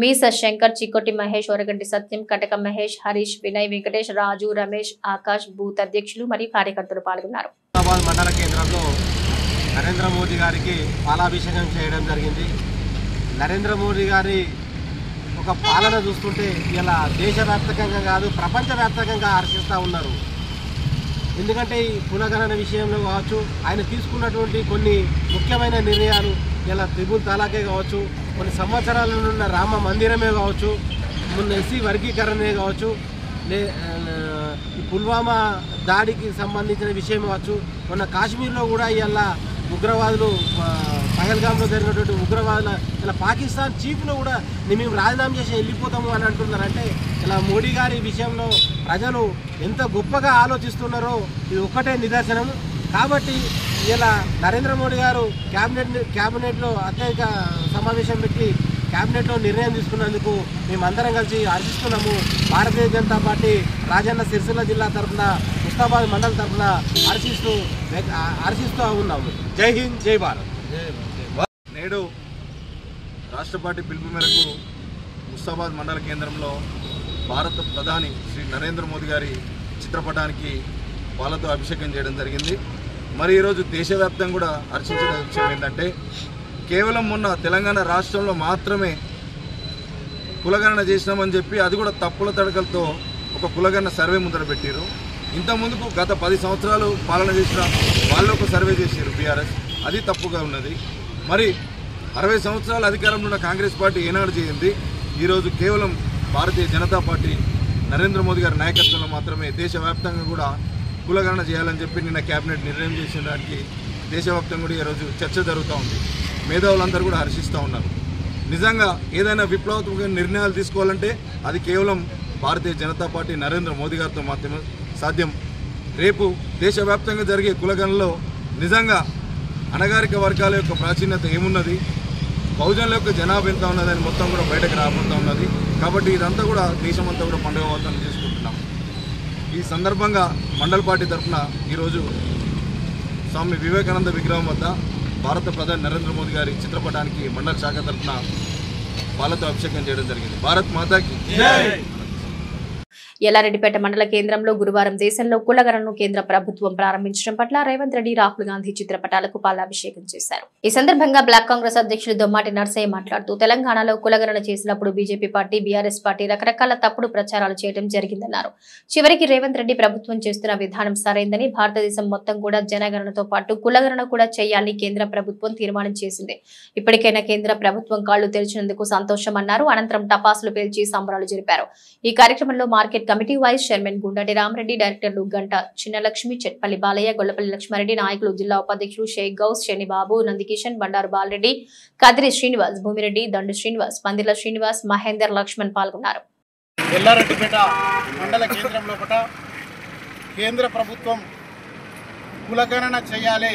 [SPEAKER 1] మీస శంకర్, చిక్కొట్టి మహేష్, ఒరగంటి సత్యం, కటక మహేష్, హరీష్, వినయ్, వెంకటేష్, రాజు, రమేష్, ఆకాష్, బూత్ అధ్యక్షులు మరియు కార్యకర్తలు పాల్గొన్నారు.
[SPEAKER 13] మండల కేంద్రంలో నరేంద్ర మోదీ గారికి పాలాభిషేకం చేయడం జరిగింది. నరేంద్ర మోదీ గారి ఒక పాలన చూస్తుంటే ఇలా దేశవ్యాప్తంగా కాదు ప్రపంచవ్యాప్తంగా హర్షిస్తూ ఉన్నారు. ఎందుకంటే ఈ కులగణన విషయంలో కావచ్చు, ఆయన తీసుకున్నటువంటి కొన్ని ముఖ్యమైన నిర్ణయాలు ఇలా త్రిపుల్ తలాకే కావచ్చు, కొన్ని సంవత్సరాల ఉన్న రామ మందిరమే కావచ్చు, మొన్న ఎస్సీ వర్గీకరణే కావచ్చు, పుల్వామా దాడికి సంబంధించిన విషయం కావచ్చు, మొన్న కాశ్మీర్లో కూడా ఇలా ఉగ్రవాదులు పహల్గామ్లో జరిగినటువంటి ఉగ్రవాదుల ఇలా పాకిస్తాన్ చీఫ్లో కూడా మేము రాజీనామా చేసి వెళ్ళిపోతాము అని అంటున్నారు. అంటే ఇలా మోడీ గారి విషయంలో ప్రజలు ఎంత గొప్పగా ఆలోచిస్తున్నారో ఇది ఒక్కటే నిదర్శనం. కాబట్టి ఇలా నరేంద్ర మోడీ గారు క్యాబినెట్లో అత్యధిక సమావేశం పెట్టి క్యాబినెట్లో నిర్ణయం తీసుకున్నందుకు మేమందరం కలిసి హర్షిస్తున్నాము. భారతీయ జనతా పార్టీ రాజన్న సిరిసిల్ల జిల్లా తరఫున, ముస్తాబాద్ మండలం తరఫున హర్షిస్తూ ఉన్నాము. జై హింద్, జై భారత్.
[SPEAKER 5] నేడు రాష్ట్ర పార్టీ పిలుపు మేరకు ముస్తాబాద్ మండల కేంద్రంలో భారత ప్రధాని శ్రీ నరేంద్ర మోదీ గారి చిత్రపటానికి పాలతో అభిషేకం చేయడం జరిగింది. మరి ఈరోజు దేశవ్యాప్తంగా కూడా హర్షించిన విషయం ఏంటంటే, కేవలం మొన్న తెలంగాణ రాష్ట్రంలో మాత్రమే కులగణన చేసినామని చెప్పి అది కూడా తప్పుల తడకలతో ఒక కులగణన సర్వే ముందర పెట్టారు. ఇంతకుముందుకు గత 10 సంవత్సరాలు పాలన చేసిన వాళ్ళు ఒక సర్వే చేశారు బీఆర్ఎస్, అది తప్పుగా ఉన్నది. మరి 60 సంవత్సరాల అధికారంలో ఉన్న కాంగ్రెస్ పార్టీ ఏనాడు చేయింది. ఈరోజు కేవలం భారతీయ జనతా పార్టీ నరేంద్ర మోదీ గారి నాయకత్వంలో మాత్రమే దేశవ్యాప్తంగా కూడా కులగణన చేయాలని చెప్పి నిన్న కేబినెట్ నిర్ణయం చేసిన దానికి దేశవ్యాప్తంగా కూడా ఈరోజు చర్చ జరుగుతూ ఉంది. మేధావులందరూ కూడా హర్షిస్తూ ఉన్నారు. నిజంగా ఏదైనా విప్లవాత్మక నిర్ణయాలు తీసుకోవాలంటే అది కేవలం భారతీయ జనతా పార్టీ నరేంద్ర మోదీ గారితో మాత్రమే సాధ్యం. రేపు దేశవ్యాప్తంగా జరిగే కులగణనలో నిజంగా అణగారిక వర్గాల యొక్క ప్రాచీనత ఏమున్నది, బహుజనుల యొక్క జనాభా ఎంత ఉన్నదని మొత్తం కూడా బయటకు రాబోతూ ఉన్నది. కాబట్టి ఇదంతా కూడా దేశమంతా కూడా పండుగ వాతావరణం చేసుకుంటున్నాం. ఈ సందర్భంగా మండల పార్టీ తరఫున ఈరోజు స్వామి వివేకానంద విగ్రహం వద్ద భారత ప్రధాని నరేంద్ర మోదీ గారి చిత్రపటానికి మండల శాఖ తరఫున పాలతో అభిషేకం చేయడం జరిగింది. భారత్ మాతాకి జై.
[SPEAKER 1] ఎల్లారెడ్డిపేట మండల కేంద్రంలో గురువారం దేశంలో కులగణనను కేంద్ర ప్రభుత్వం ప్రారంభించడం పట్ల రేవంత్ రెడ్డి, రాహుల్ గాంధీ చిత్రపటాలకు పాలాభిషేకం చేశారు. ఈ సందర్భంగా బ్లాక్ కాంగ్రెస్ అధ్యక్షుడు దొమ్మాటి నర్సయ్య మాట్లాడుతూ, తెలంగాణలో కులగణన చేసినప్పుడు బీజేపీ పార్టీ, బీఆర్ఎస్ పార్టీ రకరకాల తప్పుడు ప్రచారాలు చేయడం జరిగిందన్నారు. చివరికి రేవంత్ రెడ్డి ప్రభుత్వం చేస్తున్న విధానం సరైందని, భారతదేశం మొత్తం కూడా జనగణనతో పాటు కులగణన కూడా చేయాలని కేంద్ర ప్రభుత్వం తీర్మానం చేసింది. ఇప్పటికైనా కేంద్ర ప్రభుత్వం కాళ్లు తెరిచినందుకు సంతోషమన్నారు. అనంతరం టపాసులు పేల్చి సంబరాలు జరిపారు. ఈ కార్యక్రమంలో market committee vice chairman Gundati Ramareddy, డైరెక్టర్లు గంట చిన్నలక్ష్మి, చెట్పల్లి బాలయ్య, గొల్లపల్లి లక్ష్మారెడ్డి, నాయకులు జిల్లా ఉపాధ్యక్షులు షేక్ గౌస్, శనిబాబు, నందికిషన్, బండారు బాలరెడ్డి, కదిరి శ్రీనివాస్, భూమిరెడ్డి, దండు శ్రీనివాస్, పందిర్ల శ్రీనివాస్, మహేందర్, లక్ష్మణ్ పాల్గొన్నారు.
[SPEAKER 10] ఎల్లారెడ్డిపేట మండల కేంద్రం లోపల కేంద్ర ప్రభుత్వం కులగణన చేయాలి,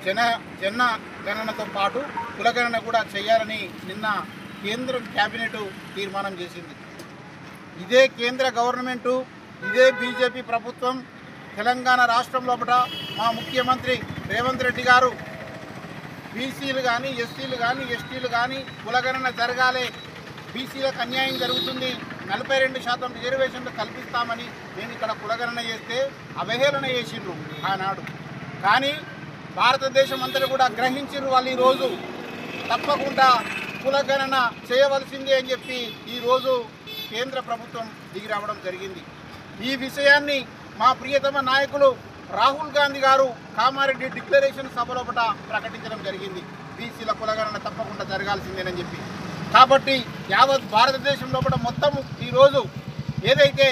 [SPEAKER 10] జనగణనతో పాటు కులగణన కూడా చేయాలని నిన్న కేంద్ర కేబినెట్ తీర్మానం చేసింది. ఇదే కేంద్ర గవర్నమెంటు, ఇదే బీజేపీ ప్రభుత్వం తెలంగాణ రాష్ట్రం లోపల మా ముఖ్యమంత్రి రేవంత్ రెడ్డి గారు బీసీలు కానీ, ఎస్సీలు కానీ, ఎస్టీలు కానీ కులగణన జరగాలి, బీసీలకు అన్యాయం జరుగుతుంది, 42% రిజర్వేషన్లు కల్పిస్తామని నేను ఇక్కడ కులగణన చేస్తే అవహేళన చేసిండ్రు ఆనాడు. కానీ భారతదేశం అంతా కూడా గ్రహించారు వాళ్ళు ఈరోజు తప్పకుండా కులగణన చేయవలసిందే అని చెప్పి ఈరోజు కేంద్ర ప్రభుత్వం దిగి రావడం జరిగింది. ఈ విషయాన్ని మా ప్రియతమ నాయకులు రాహుల్ గాంధీ గారు కామారెడ్డి డిక్లరేషన్ సభలోపట ప్రకటించడం జరిగింది. బీసీల కులగణన తప్పకుండా జరగాల్సిందేనని చెప్పి. కాబట్టి యావత్ భారతదేశం లోపల మొత్తం ఈరోజు ఏదైతే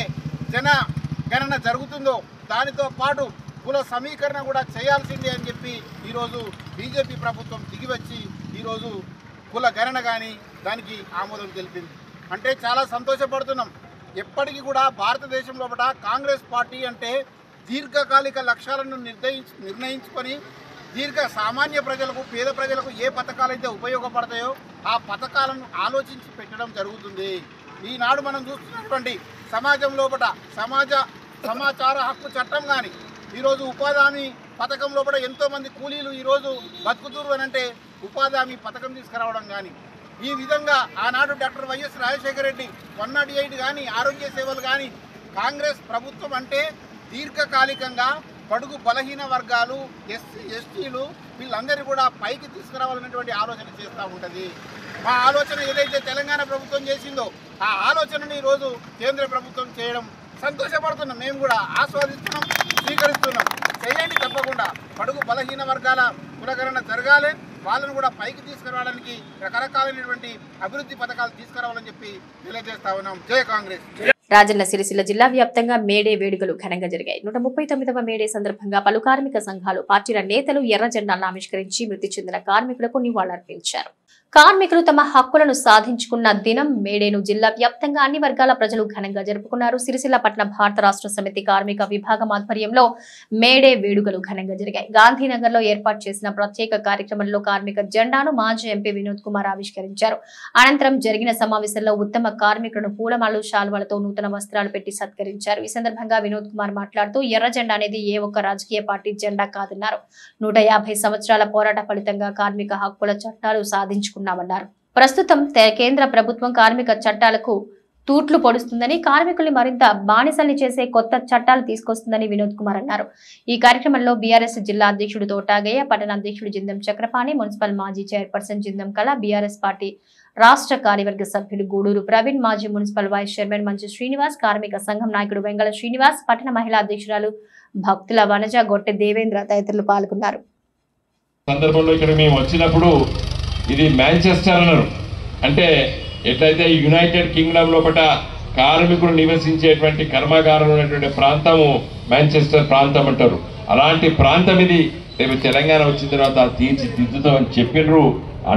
[SPEAKER 10] జనగణన జరుగుతుందో దానితో పాటు కుల సమీకరణ కూడా చేయాల్సిందే అని చెప్పి ఈరోజు బీజేపీ ప్రభుత్వం దిగివచ్చి ఈరోజు కుల గణన కానీ దానికి ఆమోదం తెలిపింది. అంటే చాలా సంతోషపడుతున్నాం. ఎప్పటికీ కూడా భారతదేశం లోపల కాంగ్రెస్ పార్టీ అంటే దీర్ఘకాలిక లక్ష్యాలను నిర్ణయించుకొని సామాన్య ప్రజలకు, పేద ప్రజలకు ఏ పథకాలైతే ఉపయోగపడతాయో ఆ పథకాలను ఆలోచించి పెట్టడం జరుగుతుంది. ఈనాడు మనం చూస్తున్నటువంటి సమాజం లోపల సమాచార హక్కు చట్టం కానీ, ఈరోజు ఉపాధి హామీ పథకం లోపల ఎంతోమంది కూలీలు ఈరోజు బతుకుతురు అని అంటే ఉపాధి హామీ పథకం తీసుకురావడం కానీ, ఈ విధంగా ఆనాడు డాక్టర్ వైఎస్ రాజశేఖర రెడ్డి 108 కానీ, ఆరోగ్య సేవలు కానీ, కాంగ్రెస్ ప్రభుత్వం అంటే దీర్ఘకాలికంగా బడుగు బలహీన వర్గాలు, ఎస్సీ ఎస్టీలు వీళ్ళందరినీ కూడా పైకి తీసుకురావాలనేటువంటి ఆలోచన చేస్తూ ఉంటుంది. మా ఆలోచన ఏదైతే తెలంగాణ ప్రభుత్వం చేసిందో ఆ ఆలోచనని ఈరోజు కేంద్ర ప్రభుత్వం చేయడం సంతోషపడుతున్నాం. మేము కూడా ఆస్వాదిస్తున్నాం, స్వీకరిస్తున్నాం. చేయండి తప్పకుండా. బడుగు బలహీన వర్గాల కులగణన జరగాలి, వాళ్ళను కూడా పైకి తీసుకురావడానికి రకరకాలైనటువంటి అభివృద్ధి పథకాలు తీసుకురావాలని చెప్పి తెలియజేస్తా ఉన్నాం. జై కాంగ్రెస్.
[SPEAKER 1] రాజన్న సిరిసిల్ల జిల్లా వ్యాప్తంగా మేడే వేడుకలు ఘనంగా జరిగాయి. 139వ మేడే సందర్భంగా పలు కార్మిక సంఘాలు, పార్టీల నేతలు ఎర్ర జెండాలను ఆవిష్కరించి మృతి చెందిన కార్మికులకు నివాళులర్పించారు. కార్మికులు తమ హక్కులను సాధించుకున్న దినం మేడేను జిల్లా వ్యాప్తంగా అన్ని వర్గాల ప్రజలు ఘనంగా జరుపుకున్నారు. సిరిసిల్ల పట్టణ భారత రాష్ట్ర సమితి కార్మిక విభాగం ఆధ్వర్యంలో మేడే వేడుకలు ఘనంగా జరిగాయి. గాంధీనగర్ లో ఏర్పాటు చేసిన ప్రత్యేక కార్యక్రమంలో కార్మిక జెండాను మాజీ ఎంపీ వినోద్ కుమార్ ఆవిష్కరించారు. అనంతరం జరిగిన సమావేశంలో ఉత్తమ కార్మికులను పూలమాలు, శాల్వాలతో నూతన వస్త్రాలు పెట్టి సత్కరించారు. ఈ సందర్భంగా వినోద్ కుమార్ మాట్లాడుతూ ఎర్ర జెండా అనేది ఏ ఒక్క రాజకీయ పార్టీ జెండా కాదన్నారు. 150 సంవత్సరాల పోరాట ఫలితంగా కార్మిక హక్కుల చట్టాలు సాధించుకున్నారు. ప్రస్తుతం కేంద్ర ప్రభుత్వం కార్మిక చట్టాలకు తూట్లు పొడుస్తుందని, కార్మికుల్ని మరింత బానిసల్ని చేసే కొత్త చట్టాలు తీసుకొస్తుందని వినోద్ కుమార్ అన్నారు. ఈ కార్యక్రమంలో బీఆర్ఎస్ జిల్లా అధ్యక్షుడు తోటాగయ్య, పట్టణ అధ్యక్షుడు జిందం చక్రపాణి, మున్సిపల్ మాజీ చైర్పర్సన్ జిందం కళ, బీఆర్ఎస్ పార్టీ రాష్ట్ర కార్యవర్గ సభ్యులు గూడూరు ప్రవీణ్, మాజీ మున్సిపల్ వైస్ చైర్మన్ మంచు శ్రీనివాస్, కార్మిక సంఘం నాయకుడు వెంగళ శ్రీనివాస్, పట్టణ మహిళా అధ్యక్షురాలు భక్తుల వనజ, గొట్టె దేవేంద్ర తదితరులు పాల్గొన్నారు.
[SPEAKER 17] సందర్భంలో ఇక్కడ మేము వచ్చినప్పుడు ఇది మాంచెస్టర్ అన్నారు. అంటే ఎట్లయితే యునైటెడ్ కింగ్డమ్ లోపల కార్మికులు నివసించేటువంటి కర్మాగారాలు ఉన్నటువంటి ప్రాంతము మాంచెస్టర్ ప్రాంతం అంటారు. అలాంటి ప్రాంతం ఇది. రేపు తెలంగాణ వచ్చిన తర్వాత తీర్చిదిద్దుతామని చెప్పినారు.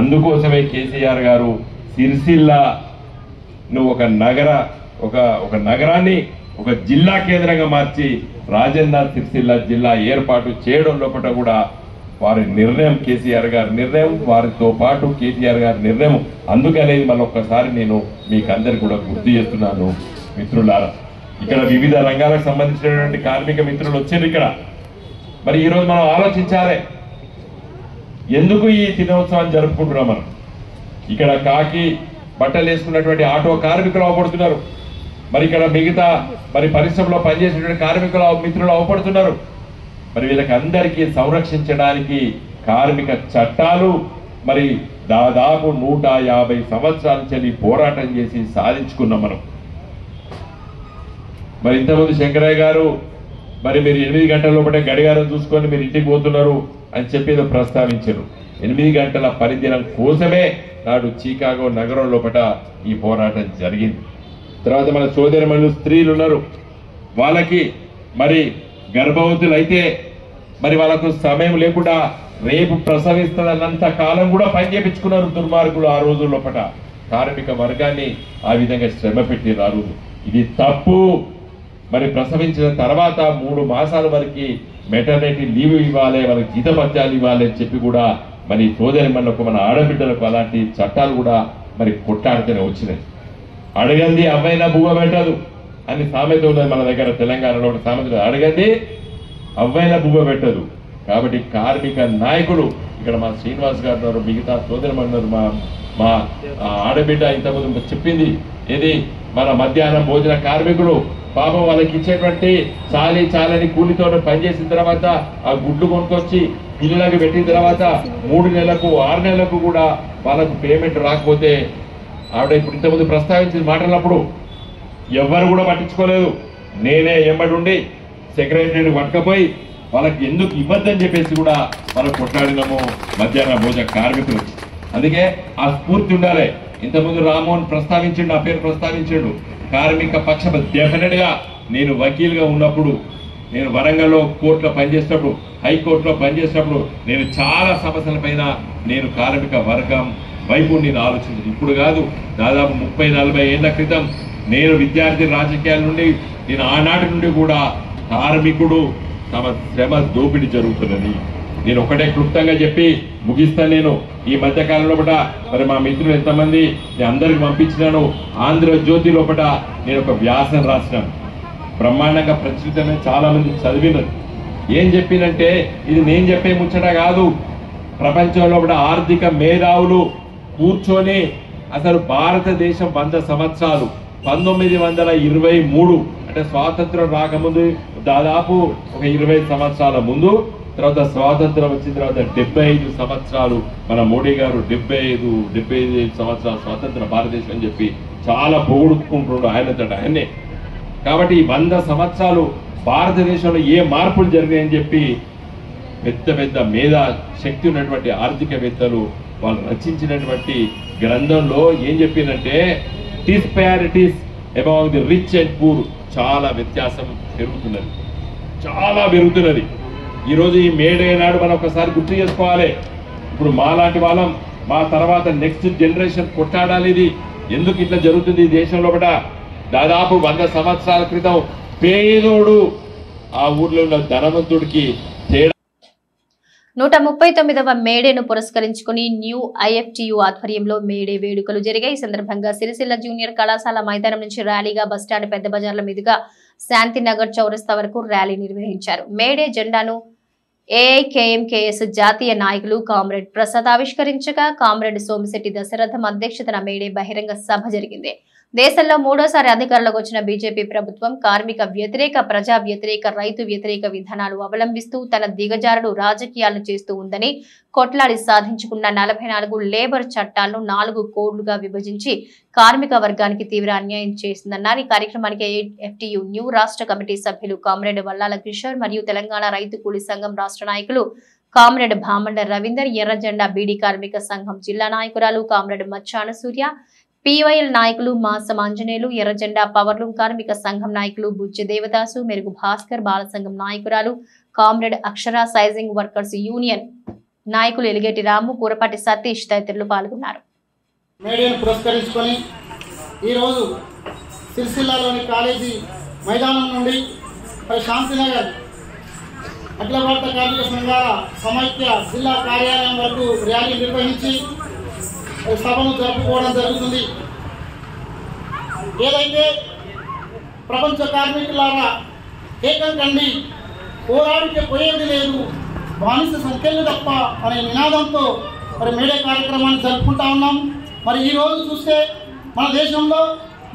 [SPEAKER 17] అందుకోసమే కేసీఆర్ గారు సిరిసిల్లను ఒక నగరాన్ని ఒక జిల్లా కేంద్రంగా మార్చి రాజన్న సిరిసిల్ల జిల్లా ఏర్పాటు చేయడం లోపల కూడా వారి నిర్ణయం, కేసీఆర్ గారి నిర్ణయం, వారితో పాటు కేటీఆర్ గారి నిర్ణయం. అందుకనేది మళ్ళీ ఒక్కసారి నేను మీకు అందరికి కూడా గుర్తు చేస్తున్నాను. మిత్రులారా, ఇక్కడ వివిధ రంగాలకు సంబంధించినటువంటి కార్మిక మిత్రులు వచ్చారు ఇక్కడ. మరి ఈరోజు మనం ఆలోచించాలి, ఎందుకు ఈ దినోత్సవాన్ని జరుపుకుంటున్నాం మనం. ఇక్కడ కాకి బట్టలు వేసుకున్నటువంటి ఆటో కార్మికులు అవపడుతున్నారు. మరి ఇక్కడ మిగతా పరిశ్రమలో పనిచేసేటువంటి కార్మికులు మిత్రులు అవపడుతున్నారు. మరి వీళ్ళకి అందరికీ సంరక్షించడానికి కార్మిక చట్టాలు దాదాపు 150 సంవత్సరాల నుంచి పోరాటం చేసి సాధించుకున్నాం మనం. ఇంతకుముందు శంకరయ్య గారు మీరు 8 గంటల లోపల గడియారం చూసుకొని మీరు ఇంటికి పోతున్నారు అని చెప్పి ప్రస్తావించారు. 8 గంటల పనిదినం కోసమే నాడు చికాగో నగరం లోపల ఈ పోరాటం జరిగింది. తర్వాత మన సోదరిమణులు స్త్రీలు ఉన్నారు. వాళ్ళకి గర్భవతులు అయితే వాళ్ళకు సమయం లేకుండా రేపు ప్రసవిస్తుందన్నంత కాలం కూడా పని చేయించుకున్నారు దుర్మార్గులు. ఆ రోజు లోపల కార్మిక వర్గాన్ని ఆ విధంగా శ్రమ పెట్టారు ఆ రోజు. ఇది తప్పు. ప్రసవించిన తర్వాత 3 మాసాల వరకు మెటర్నిటీ లీవ్ ఇవ్వాలి, వాళ్ళకి జీతభత్యాలు ఇవ్వాలి అని చెప్పి కూడా సోదరిమణులకు, మన ఆడబిడ్డలకు అలాంటి చట్టాలు కూడా కొట్లాడుతూనే వచ్చినాయి. అడగంది అవ్వైనా బువ్వ పెట్టదు అని సామెత ఉన్నది మన దగ్గర తెలంగాణలో. సామెత అడగంది అవ్వైనా బువ్వ పెట్టదు. కాబట్టి కార్మిక నాయకులు ఇక్కడ మా శ్రీనివాస్ గారు ఉన్నారు, మిగతా సోదరుమన్నారు, మా ఆడబిడ్డ ఇంతకుముందు చెప్పింది ఏది, మన మధ్యాహ్నం భోజన కార్మికులు పాపం వాళ్ళకి ఇచ్చేటువంటి చాలని కూలితో పనిచేసిన తర్వాత ఆ గుడ్లు కొనుక్కొచ్చి పిల్లలకు పెట్టిన తర్వాత 3 నెలలకు 6 నెలలకు కూడా వాళ్ళకు పేమెంట్ రాకపోతే ఆవిడ ఇప్పుడు ఇంతకుముందు ప్రస్తావించిన మాటలప్పుడు ఎవ్వరు కూడా పట్టించుకోలేదు. నేనే ఎంబడుండి సెక్రటరీని పట్టుకపోయి వాళ్ళకి ఎందుకు ఇవ్వద్దని చెప్పేసి కూడా వాళ్ళకు కొట్లాడినాము మధ్యాహ్న భోజన కార్మికులు. అందుకే ఆ స్ఫూర్తి ఉండాలి. ఇంతకుముందు రామ్మోహన్ ప్రస్తావించిండు, ఆ పేరు ప్రస్తావించిండు. కార్మిక పక్షం డెఫినెట్ గా నేను వకీల్గా ఉన్నప్పుడు, నేను వరంగల్లో కోర్టులో పనిచేసినప్పుడు, హైకోర్టులో పనిచేసినప్పుడు నేను చాలా సమస్యల పైన నేను కార్మిక వర్గం వైపు నేను ఆలోచించింది. ఇప్పుడు కాదు, దాదాపు 30-40 ఏళ్ల క్రితం నేను విద్యార్థి రాజకీయాల నుండి నేను ఆనాటి నుండి కూడా కార్మికుడు తమ శ్రమ దోపిడీ జరుగుతున్నది. నేను ఒకటే క్లుప్తంగా చెప్పి ముగిస్తాను. నేను ఈ మధ్యకాలం లోపల మా మిత్రులు ఎంతమంది నేను అందరికి పంపించినాను. ఆంధ్రజ్యోతి లోపల నేను ఒక వ్యాసం రాసినాను, బ్రహ్మాండంగా ప్రచురితమైన, చాలా మంది చదివినారు. ఏం చెప్పినంటే ఇది నేను చెప్పే ముచ్చట కాదు. ప్రపంచంలో లోపల ఆర్థిక మేధావులు కూర్చొని అసలు భారతదేశం 100 సంవత్సరాలు 1923 అంటే స్వాతంత్రం రాకముందు దాదాపు ఒక 20 సంవత్సరాల ముందు, తర్వాత స్వాతంత్రం వచ్చిన తర్వాత 75 సంవత్సరాలు మన మోడీ గారు 75 సంవత్సరాల స్వాతంత్ర భారతదేశం అని చెప్పి చాలా పొగుడుకుంటున్నాడు ఆయనే. కాబట్టి ఈ 100 సంవత్సరాలు భారతదేశంలో ఏ మార్పులు జరిగాయని చెప్పి పెద్ద మేధా శక్తి ఉన్నటువంటి ఆర్థికవేత్తలు వాళ్ళు రచించినటువంటి గ్రంథంలో ఏం చెప్పిందంటే disparities among the rich and poor చాలా వ్యత్యాసం పెరుగుతున్నది, చాలా పెరుగుతున్నది. ఈరోజు ఈ మేడే నాడు మనం ఒకసారి గుర్తు చేసుకోవాలి. ఇప్పుడు మాలాంటి వాళ్ళం, మా తర్వాత నెక్స్ట్ జనరేషన్ కొట్టాడాలి. ఇది ఎందుకు ఇట్లా జరుగుతుంది ఈ దేశంలో? దాదాపు 100 సంవత్సరాల క్రితం పేదోడు ఆ ఊర్లో ఉన్న ధనవంతుడికి తేడా.
[SPEAKER 1] 139వ మేడేను పురస్కరించుకుని న్యూ IFTU ఆధ్వర్యంలో మేడే వేడుకలు జరిగాయి. ఈ సందర్భంగా సిరిసిల్ల జూనియర్ కళాశాల మైదానం నుంచి ర్యాలీగా బస్టాండ్ పెద్ద బజార్ల మీదుగా శాంతినగర్ చౌరస్తా వరకు ర్యాలీ నిర్వహించారు. మేడే జెండాను AIKMKS జాతీయ నాయకులు కామ్రేడ్ ప్రసాద్ ఆవిష్కరించగా కామ్రేడ్ సోమిశెట్టి దశరథం అధ్యక్షతన మేడే బహిరంగ సభ జరిగింది. దేశంలో మూడోసారి అధికారంలోకి వచ్చిన బీజేపీ ప్రభుత్వం కార్మిక వ్యతిరేక, ప్రజా వ్యతిరేక, రైతు వ్యతిరేక విధానాలు అవలంబిస్తూ తన దిగజారుడు రాజకీయాలను చేస్తూ ఉందని కొట్లాడి సాధించుకున్న 44 లేబర్ చట్టాలను 4 కోడ్లుగా విభజించి కార్మిక వర్గానికి తీవ్ర అన్యాయం చేసిందన్నారు. ఈ కార్యక్రమానికి AIFTU న్యూ రాష్ట్ర కమిటీ సభ్యులు కామ్రేడ్ వల్లాల కిషోర్ మరియు తెలంగాణ రైతు కూలీ సంఘం రాష్ట్ర నాయకులు కామ్రేడ్ భామండ రవీందర్, ఎర్రజెండా బీడీ కార్మిక సంఘం జిల్లా నాయకురాలు కామ్రేడ్ మచ్చాన సూర్య, PYL నాయకులు మాసం ఆంజనేయులు, ఎర్రజెండా పవర్లూమ్ కార్మిక సంఘం నాయకులు బుజ్జి దేవదాసు, మెరుగు భాస్కర్, బాల సంఘం నాయకురాలు కామ్రేడ్ అక్షర, సైజింగ్ వర్కర్స్ యూనియన్ నాయకులు ఎలిగేటి రాము, కూరపాటి సతీష్ తదితరులు పాల్గొన్నారు.
[SPEAKER 10] మేడేను పురస్కరించుకొని ఈరోజు సిరిసిల్లాలోని కాలేజీ మైదానం నుండి శాంతినగర్ అఖిల భారత కార్మిక సంఘాల సమైక్య జిల్లా కార్యాలయం వరకు ర్యాలీ నిర్వహించి సభను జరుపుకోవడం జరుగుతుంది. ఏదైతే ప్రపంచ కార్మికులారా ఏకం కండి, పోరాడితే పోయేది లేదు, బానిస సంఖ్యలు తప్ప అనే నినాదంతో మేడే కార్యక్రమాన్ని జరుపుకుంటా ఉన్నాం. ఈరోజు చూస్తే మన దేశంలో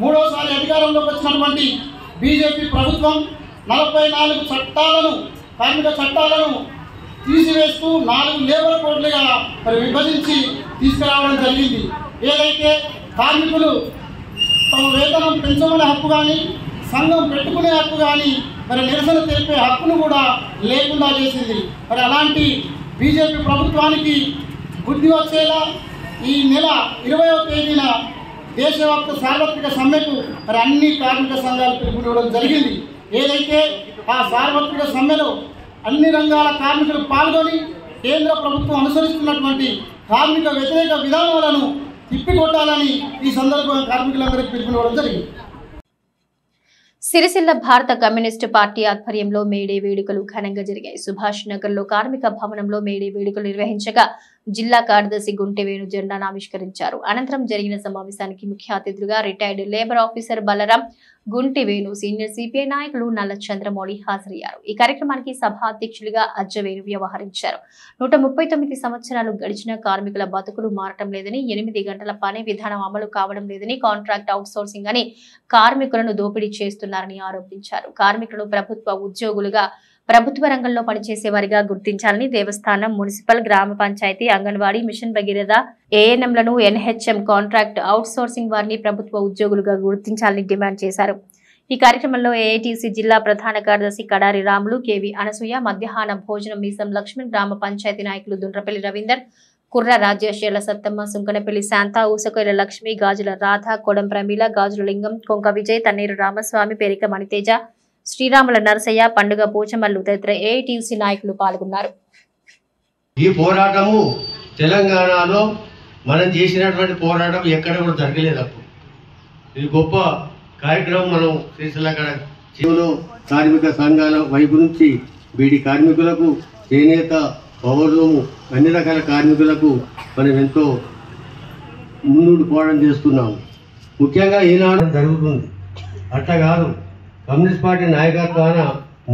[SPEAKER 10] మూడోసారి అధికారంలోకి వచ్చినటువంటి బీజేపీ ప్రభుత్వం 44 చట్టాలను, కార్మిక చట్టాలను తీసివేస్తూ 4 లేబర్ కోడ్లుగా విభజించి తీసుకురావడం జరిగింది. ఏదైతే కార్మికులు తమ వేతనం పెంచమనే హక్కు కానీ, సంఘం పెట్టుకునే హక్కు కానీ, నిరసన తెలిపే హక్కును కూడా లేకుండా చేసింది. అలాంటి బీజేపీ ప్రభుత్వానికి బుద్ధి వచ్చేలా ఈ నెల 20వ తేదీన దేశవ్యాప్త సార్వత్రిక సమ్మెకు అన్ని కార్మిక సంఘాలు పిలుపునివ్వడం జరిగింది. ఏదైతే ఆ సార్వత్రిక సమ్మెలో అన్ని రంగాల కార్మికులు పాల్గొని కేంద్ర ప్రభుత్వం అనుసరిస్తున్నటువంటి కార్మిక వ్యతిరేక విధానాలను తిప్పికొట్టాలని ఈ సందర్భంగా కార్మికులందరికీ పిలుపునివ్వడం జరిగింది.
[SPEAKER 1] సిరిసిల్ల భారత కమ్యూనిస్టు పార్టీ ఆధ్వర్యంలో మేడే వేడుకలు ఘనంగా జరిగాయి. సుభాష్ నగర్ లో కార్మిక భవనంలో మేడే వేడుకలు నిర్వహించగా జిల్లా కార్యదర్శి గుంటె వేణు జెండాను ఆవిష్కరించారు. అనంతరం జరిగిన సమావేశానికి ముఖ్య అతిథులుగా retired labour officer Balaram, Gunte Venu, senior CPI నాయకులు నల్ల చంద్రమౌళి హాజరయ్యారు. ఈ కార్యక్రమానికి సభా అధ్యక్షులుగా అజ్జవేణు వ్యవహరించారు. 139 సంవత్సరాలు గడిచిన కార్మికుల బతుకులు మారటం లేదని, 8 గంటల పని విధానం అమలు కావడం లేదని, కాంట్రాక్ట్ అవుట్ సోర్సింగ్ అని కార్మికులను దోపిడీ చేస్తున్నారని ఆరోపించారు. కార్మికులను ప్రభుత్వ ఉద్యోగులుగా, ప్రభుత్వ రంగంలో పనిచేసే వారిగా గుర్తించాలని దేవస్థానం, మున్సిపల్, గ్రామ పంచాయతీ, అంగన్వాడీ, మిషన్ భగీరథ, ANMలను, NHM కాంట్రాక్ట్ అవుట్ సోర్సింగ్ వారిని ప్రభుత్వ ఉద్యోగులుగా గుర్తించాలని డిమాండ్ చేశారు. ఈ కార్యక్రమంలో AITC జిల్లా ప్రధాన కార్యదర్శి కడారి రాములు, KV అనసూయ, మధ్యాహ్న భోజనం మీసం లక్ష్మణ్, గ్రామ పంచాయతీ నాయకులు దుండ్రపల్లి రవీందర్, కుర్ర రాజేశ్యాల సత్తమ్మ, సుంకనపల్లి శాంత, ఊసకొయిల లక్ష్మి, గాజుల రాధ, కొడం ప్రమీల, గాజుల లింగం, కొంక విజయ్, తన్నీరు రామస్వామి, పేరిక మణితేజ, శ్రీరాముల నరసయ్య, పండుగ పోచమల్లు తదితర AITC నాయకులు పాల్గొన్నారు.
[SPEAKER 18] ఈ పోరాటము తెలంగాణలో మనం చేసినటువంటి పోరాటం ఎక్కడ కూడా జరగలేదు. అప్పుడు ఇది గొప్ప కార్యక్రమం. మనం సిరిసిల్ల కార్మిక సంఘాల వైపు నుంచి బీడీ కార్మికులకు, చేనేత, పవర్లూము, అన్ని రకాల కార్మికులకు మనం ఎంతో ముందుకు పోరాటం చేస్తున్నాము. ముఖ్యంగా ఈనాడు జరుగుతుంది. అట్లా కాదు, కమ్యూనిస్ట్ పార్టీ నాయకత్వాన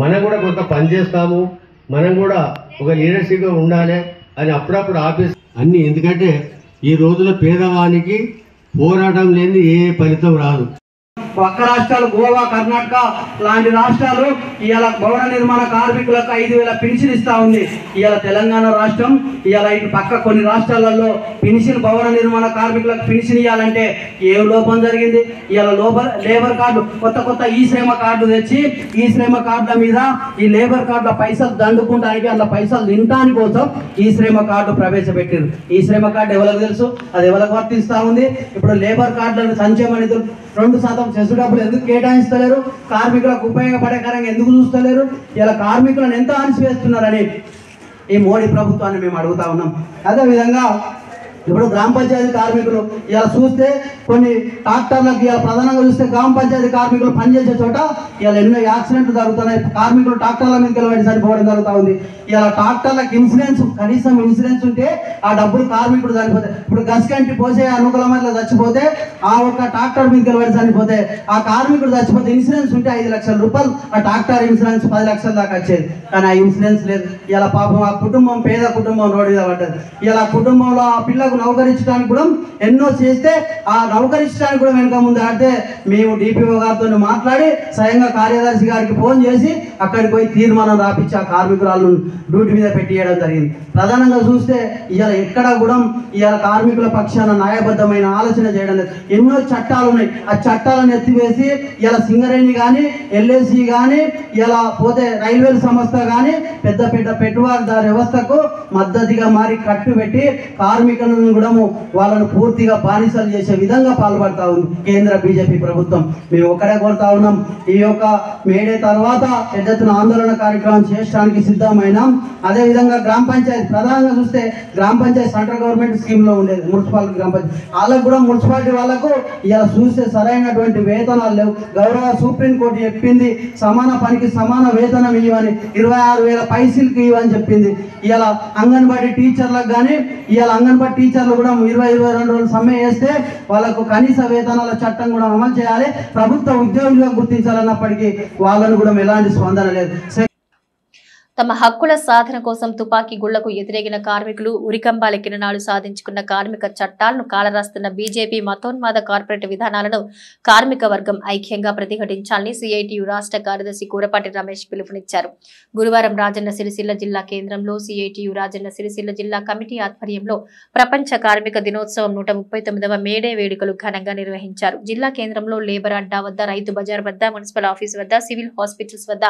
[SPEAKER 18] మనం కూడా కొంత పనిచేస్తాము, మనం కూడా ఒక లీడర్షిప్గా ఉండాలి అని అప్పుడప్పుడు ఆఫీస్ అన్నీ. ఎందుకంటే ఈ రోజుల పేదవానికి పోరాటం లేని ఏ ఫలితం రాదు.
[SPEAKER 19] పక్క రాష్ట్రాలు గోవా, కర్ణాటక లాంటి రాష్ట్రాలు ఇవాళ భవన నిర్మాణ కార్మికులకు 5,000 పెన్షన్ ఇస్తా ఉంది. ఇవాళ తెలంగాణ రాష్ట్రం ఇవాళ ఇటు పక్క కొన్ని రాష్ట్రాలలో పెన్షన్, భవన నిర్మాణ కార్మికులకు పెన్షన్ ఇవ్వాలంటే ఏం లోపం జరిగింది? ఇవాళ లేబర్ కార్డు కొత్త ఈ శ్రమ కార్డు తెచ్చి ఈ శ్రమ కార్డుల మీద ఈ లేబర్ కార్డుల పైసలు దండుకుంటానికి, అందులో పైసలు తినడానికి కోసం ఈ శ్రమ కార్డు ప్రవేశపెట్టారు. ఈ శ్రమ కార్డు ఎవరికి తెలుసు? అది ఎవరికి వర్తిస్తూ ఉంది? ఇప్పుడు లేబర్ కార్డులను సంక్షేమ నిధులు 2% సెస్ డబ్బులు ఎందుకు కేటాయిస్తలేరు, కార్మికులకు ఉపయోగపడేకరంగా ఎందుకు చూస్తలేరు, ఇలా కార్మికులను ఎంత అణిచివేస్తున్నారని ఈ మోడీ ప్రభుత్వాన్ని మేము అడుగుతా ఉన్నాం. అదేవిధంగా ఇప్పుడు గ్రామ పంచాయతీ కార్మికులు ఇలా చూస్తే కొన్ని ట్రాక్టర్లకు ఇలా ప్రధానంగా చూస్తే గ్రామ పంచాయతీ కార్మికులు పనిచేసే చోట ఇలా ఎన్నో యాక్సిడెంట్లు జరుగుతున్నాయి. కార్మికులు ట్రాక్టర్ల మీదకి వెళ్ళి చనిపోవడం జరుగుతూ ఉంది. ఇలా ట్రాక్టర్లకు ఇన్సూరెన్స్, కనీసం ఇన్సూరెన్స్ ఉంటే ఆ డబ్బులు కార్మికుడు చనిపోతే, ఇప్పుడు గస్కంటి పోసే అనుకూలమైన చచ్చిపోతే ఆ ఒక్క ట్రాక్టర్ మీదకి వెళ్ళి చనిపోతే ఆ కార్మికుడు చచ్చిపోతే ఇన్సూరెన్స్ ఉంటే 5 లక్షల రూపాయలు, ఆ ట్రాక్టర్ ఇన్సూరెన్స్ 10 లక్షల దాకా వచ్చేది. కానీ ఆ ఇన్సూరెన్స్ లేదు. ఇలా పాపం ఆ కుటుంబం, పేద కుటుంబం రోడ్డు మీద పడ్డది. ఇలా కుటుంబంలో ఆ పిల్లకు నౌకరించడానికి కూడా ఎన్నో చేస్తే ఆ నౌకరించడానికి కూడా వెనక ముందు ఆడితే మేము డిపిఓ గారితో మాట్లాడి స్వయంగా కార్యదర్శి గారికి ఫోన్ చేసి అక్కడికి పోయి తీర్మానం రాపించి ఆ కార్మికురాలను డ్యూటీ మీద పెట్టియడం జరిగింది. ప్రధానంగా చూస్తే ఇవాళ ఎక్కడ కూడా ఇవాళ కార్మికుల పక్షాన న్యాయబద్ధమైన ఆలోచన చేయడం లేదు. ఎన్నో చట్టాలు ఉన్నాయి, ఆ చట్టాలను ఎత్తివేసి ఇలా సింగరేణి కానీ, ఎల్ఐసి కానీ, ఇలా పోతే రైల్వేల సంస్థ కానీ పెద్ద పెద్ద పెట్టుబడిదారు వ్యవస్థకు మద్దతుగా మారి కట్టు పెట్టి కార్మికులను కూడా వాళ్ళను పూర్తిగా బానిసలు చేసే విధంగా పాల్పడతా ఉంది కేంద్ర బీజేపీ ప్రభుత్వం. మేము ఒకటే కోరుతా ఉన్నాం, ఈ యొక్క మేడే తర్వాత పెద్ద ఎత్తున ఆందోళన కార్యక్రమం చేయడానికి సిద్ధమైనాం. అదేవిధంగా గ్రామ పంచాయతీ ప్రధానంగా చూస్తే గ్రామ పంచాయతీ సెంట్రల్ గవర్నమెంట్ స్కీమ్లో ఉండేది, మున్సిపాలిటీ గ్రామ పంచాయతీ వాళ్ళకు కూడా మున్సిపాలిటీ వాళ్ళకు ఇలా చూస్తే సరైనటువంటి వేతనాలు లేవు. గౌరవ సుప్రీంకోర్టు చెప్పింది సమాన పనికి సమాన వేతనం ఇవ్వని, 26,000 పైసలకి ఇవ్వని చెప్పింది. ఇలా అంగన్వాడీ టీచర్లకు కానీ ఇవాళ అంగన్వాడీ టీచర్లు కూడా 22 రోజులు సమ్మె చేస్తే వాళ్ళకు కనీస వేతనాల చట్టం కూడా అమలు చేయాలి, ప్రభుత్వ ఉద్యోగులుగా గుర్తించాలన్నప్పటికీ వాళ్ళను కూడా ఎలాంటి స్పందన లేదు.
[SPEAKER 1] తమ హక్కుల సాధన కోసం తుపాకీ గుళ్లకు ఎదురెగిన కార్మికులు ఉరికంబాల కిరణాలు సాధించుకున్న కార్మిక చట్టాలను కాలరాస్తున్న బీజేపీ మతోన్మాద కార్పొరేట్ విధానాలను కార్మిక వర్గం ఐక్యంగా ప్రతిఘటించాలని సిఐటియు రాష్ట్ర కార్యదర్శి కూరపాటి రమేష్ పిలుపునిచ్చారు. గురువారం రాజన్న సిరిసిల్ల జిల్లా కేంద్రంలో సిఐటియు రాజన్న సిరిసిల్ల జిల్లా కమిటీ ఆధ్వర్యంలో ప్రపంచ కార్మిక దినోత్సవం 139వ మేడే వేడుకలు ఘనంగా నిర్వహించారు. జిల్లా కేంద్రంలో లేబర్ అడ్డా వద్ద, రైతు బజార్ వద్ద, మున్సిపల్ ఆఫీస్ వద్ద, సివిల్ హాస్పిటల్స్ వద్ద,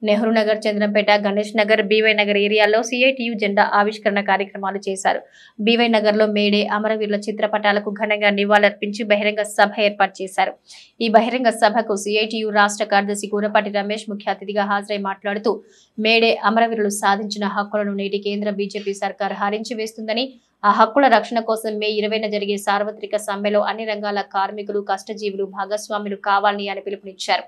[SPEAKER 1] నెహ్రూ నగర్, చంద్రంపేట, గణేష్ నగర్, బీవై నగర్ ఏరియాలో సిఐటియు జెండా ఆవిష్కరణ కార్యక్రమాలు చేశారు. బీవై నగర్ లో మేడే అమరవీరుల చిత్రపటాలకు ఘనంగా నివాళులర్పించి బహిరంగ సభ ఏర్పాటు చేశారు. ఈ బహిరంగ సభకు సిఐటియు రాష్ట్ర కార్యదర్శి కూరపాటి రమేష్ ముఖ్య అతిథిగా హాజరై మాట్లాడుతూ మేడే అమరవీరులు సాధించిన హక్కులను నేటి కేంద్ర బీజేపీ సర్కార్ హరించి వేస్తుందని, ఆ హక్కుల రక్షణ కోసం మే 20న జరిగే సార్వత్రిక సమ్మెలో అన్ని రంగాల కార్మికులు, కష్టజీవులు భాగస్వాములు కావాలని అని పిలుపునిచ్చారు.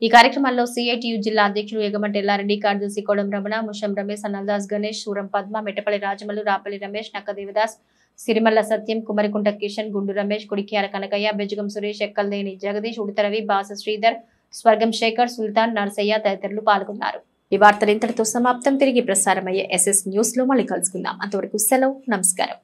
[SPEAKER 1] ఈ కార్యక్రమంలో సిఐటియు జిల్లా అధ్యక్షులు ఎగమంటి ఎల్లారెడ్డి, కార్యదర్శి కోడం రమణ, ముషం రమేష్, అన్నదాస్ గణేష్, సూరం పద్మ, మెట్టపల్లి రాజమల్లు, రాపల్లి రమేష్, నక్క దేవదాస్, సిరిమల్ల సత్యం, కుమరికుంట కిషన్, గుండు రమేష్, కుడిక్యార కనకయ్య, బెజగం సురేష్, ఎక్కల్దేని జగదీష్, ఉడతరవి, బాస శ్రీధర్, స్వర్గం శేఖర్, సుల్తాన్, నర్సయ్య తదితరులు పాల్గొన్నారు. ఈ వార్తలు ఇంతటితో సమాప్తం. తిరిగి ప్రసారమయ్యే SS న్యూస్ లో మళ్ళీ కలుసుకుందాం. అంతవరకు సెలవు, నమస్కారం.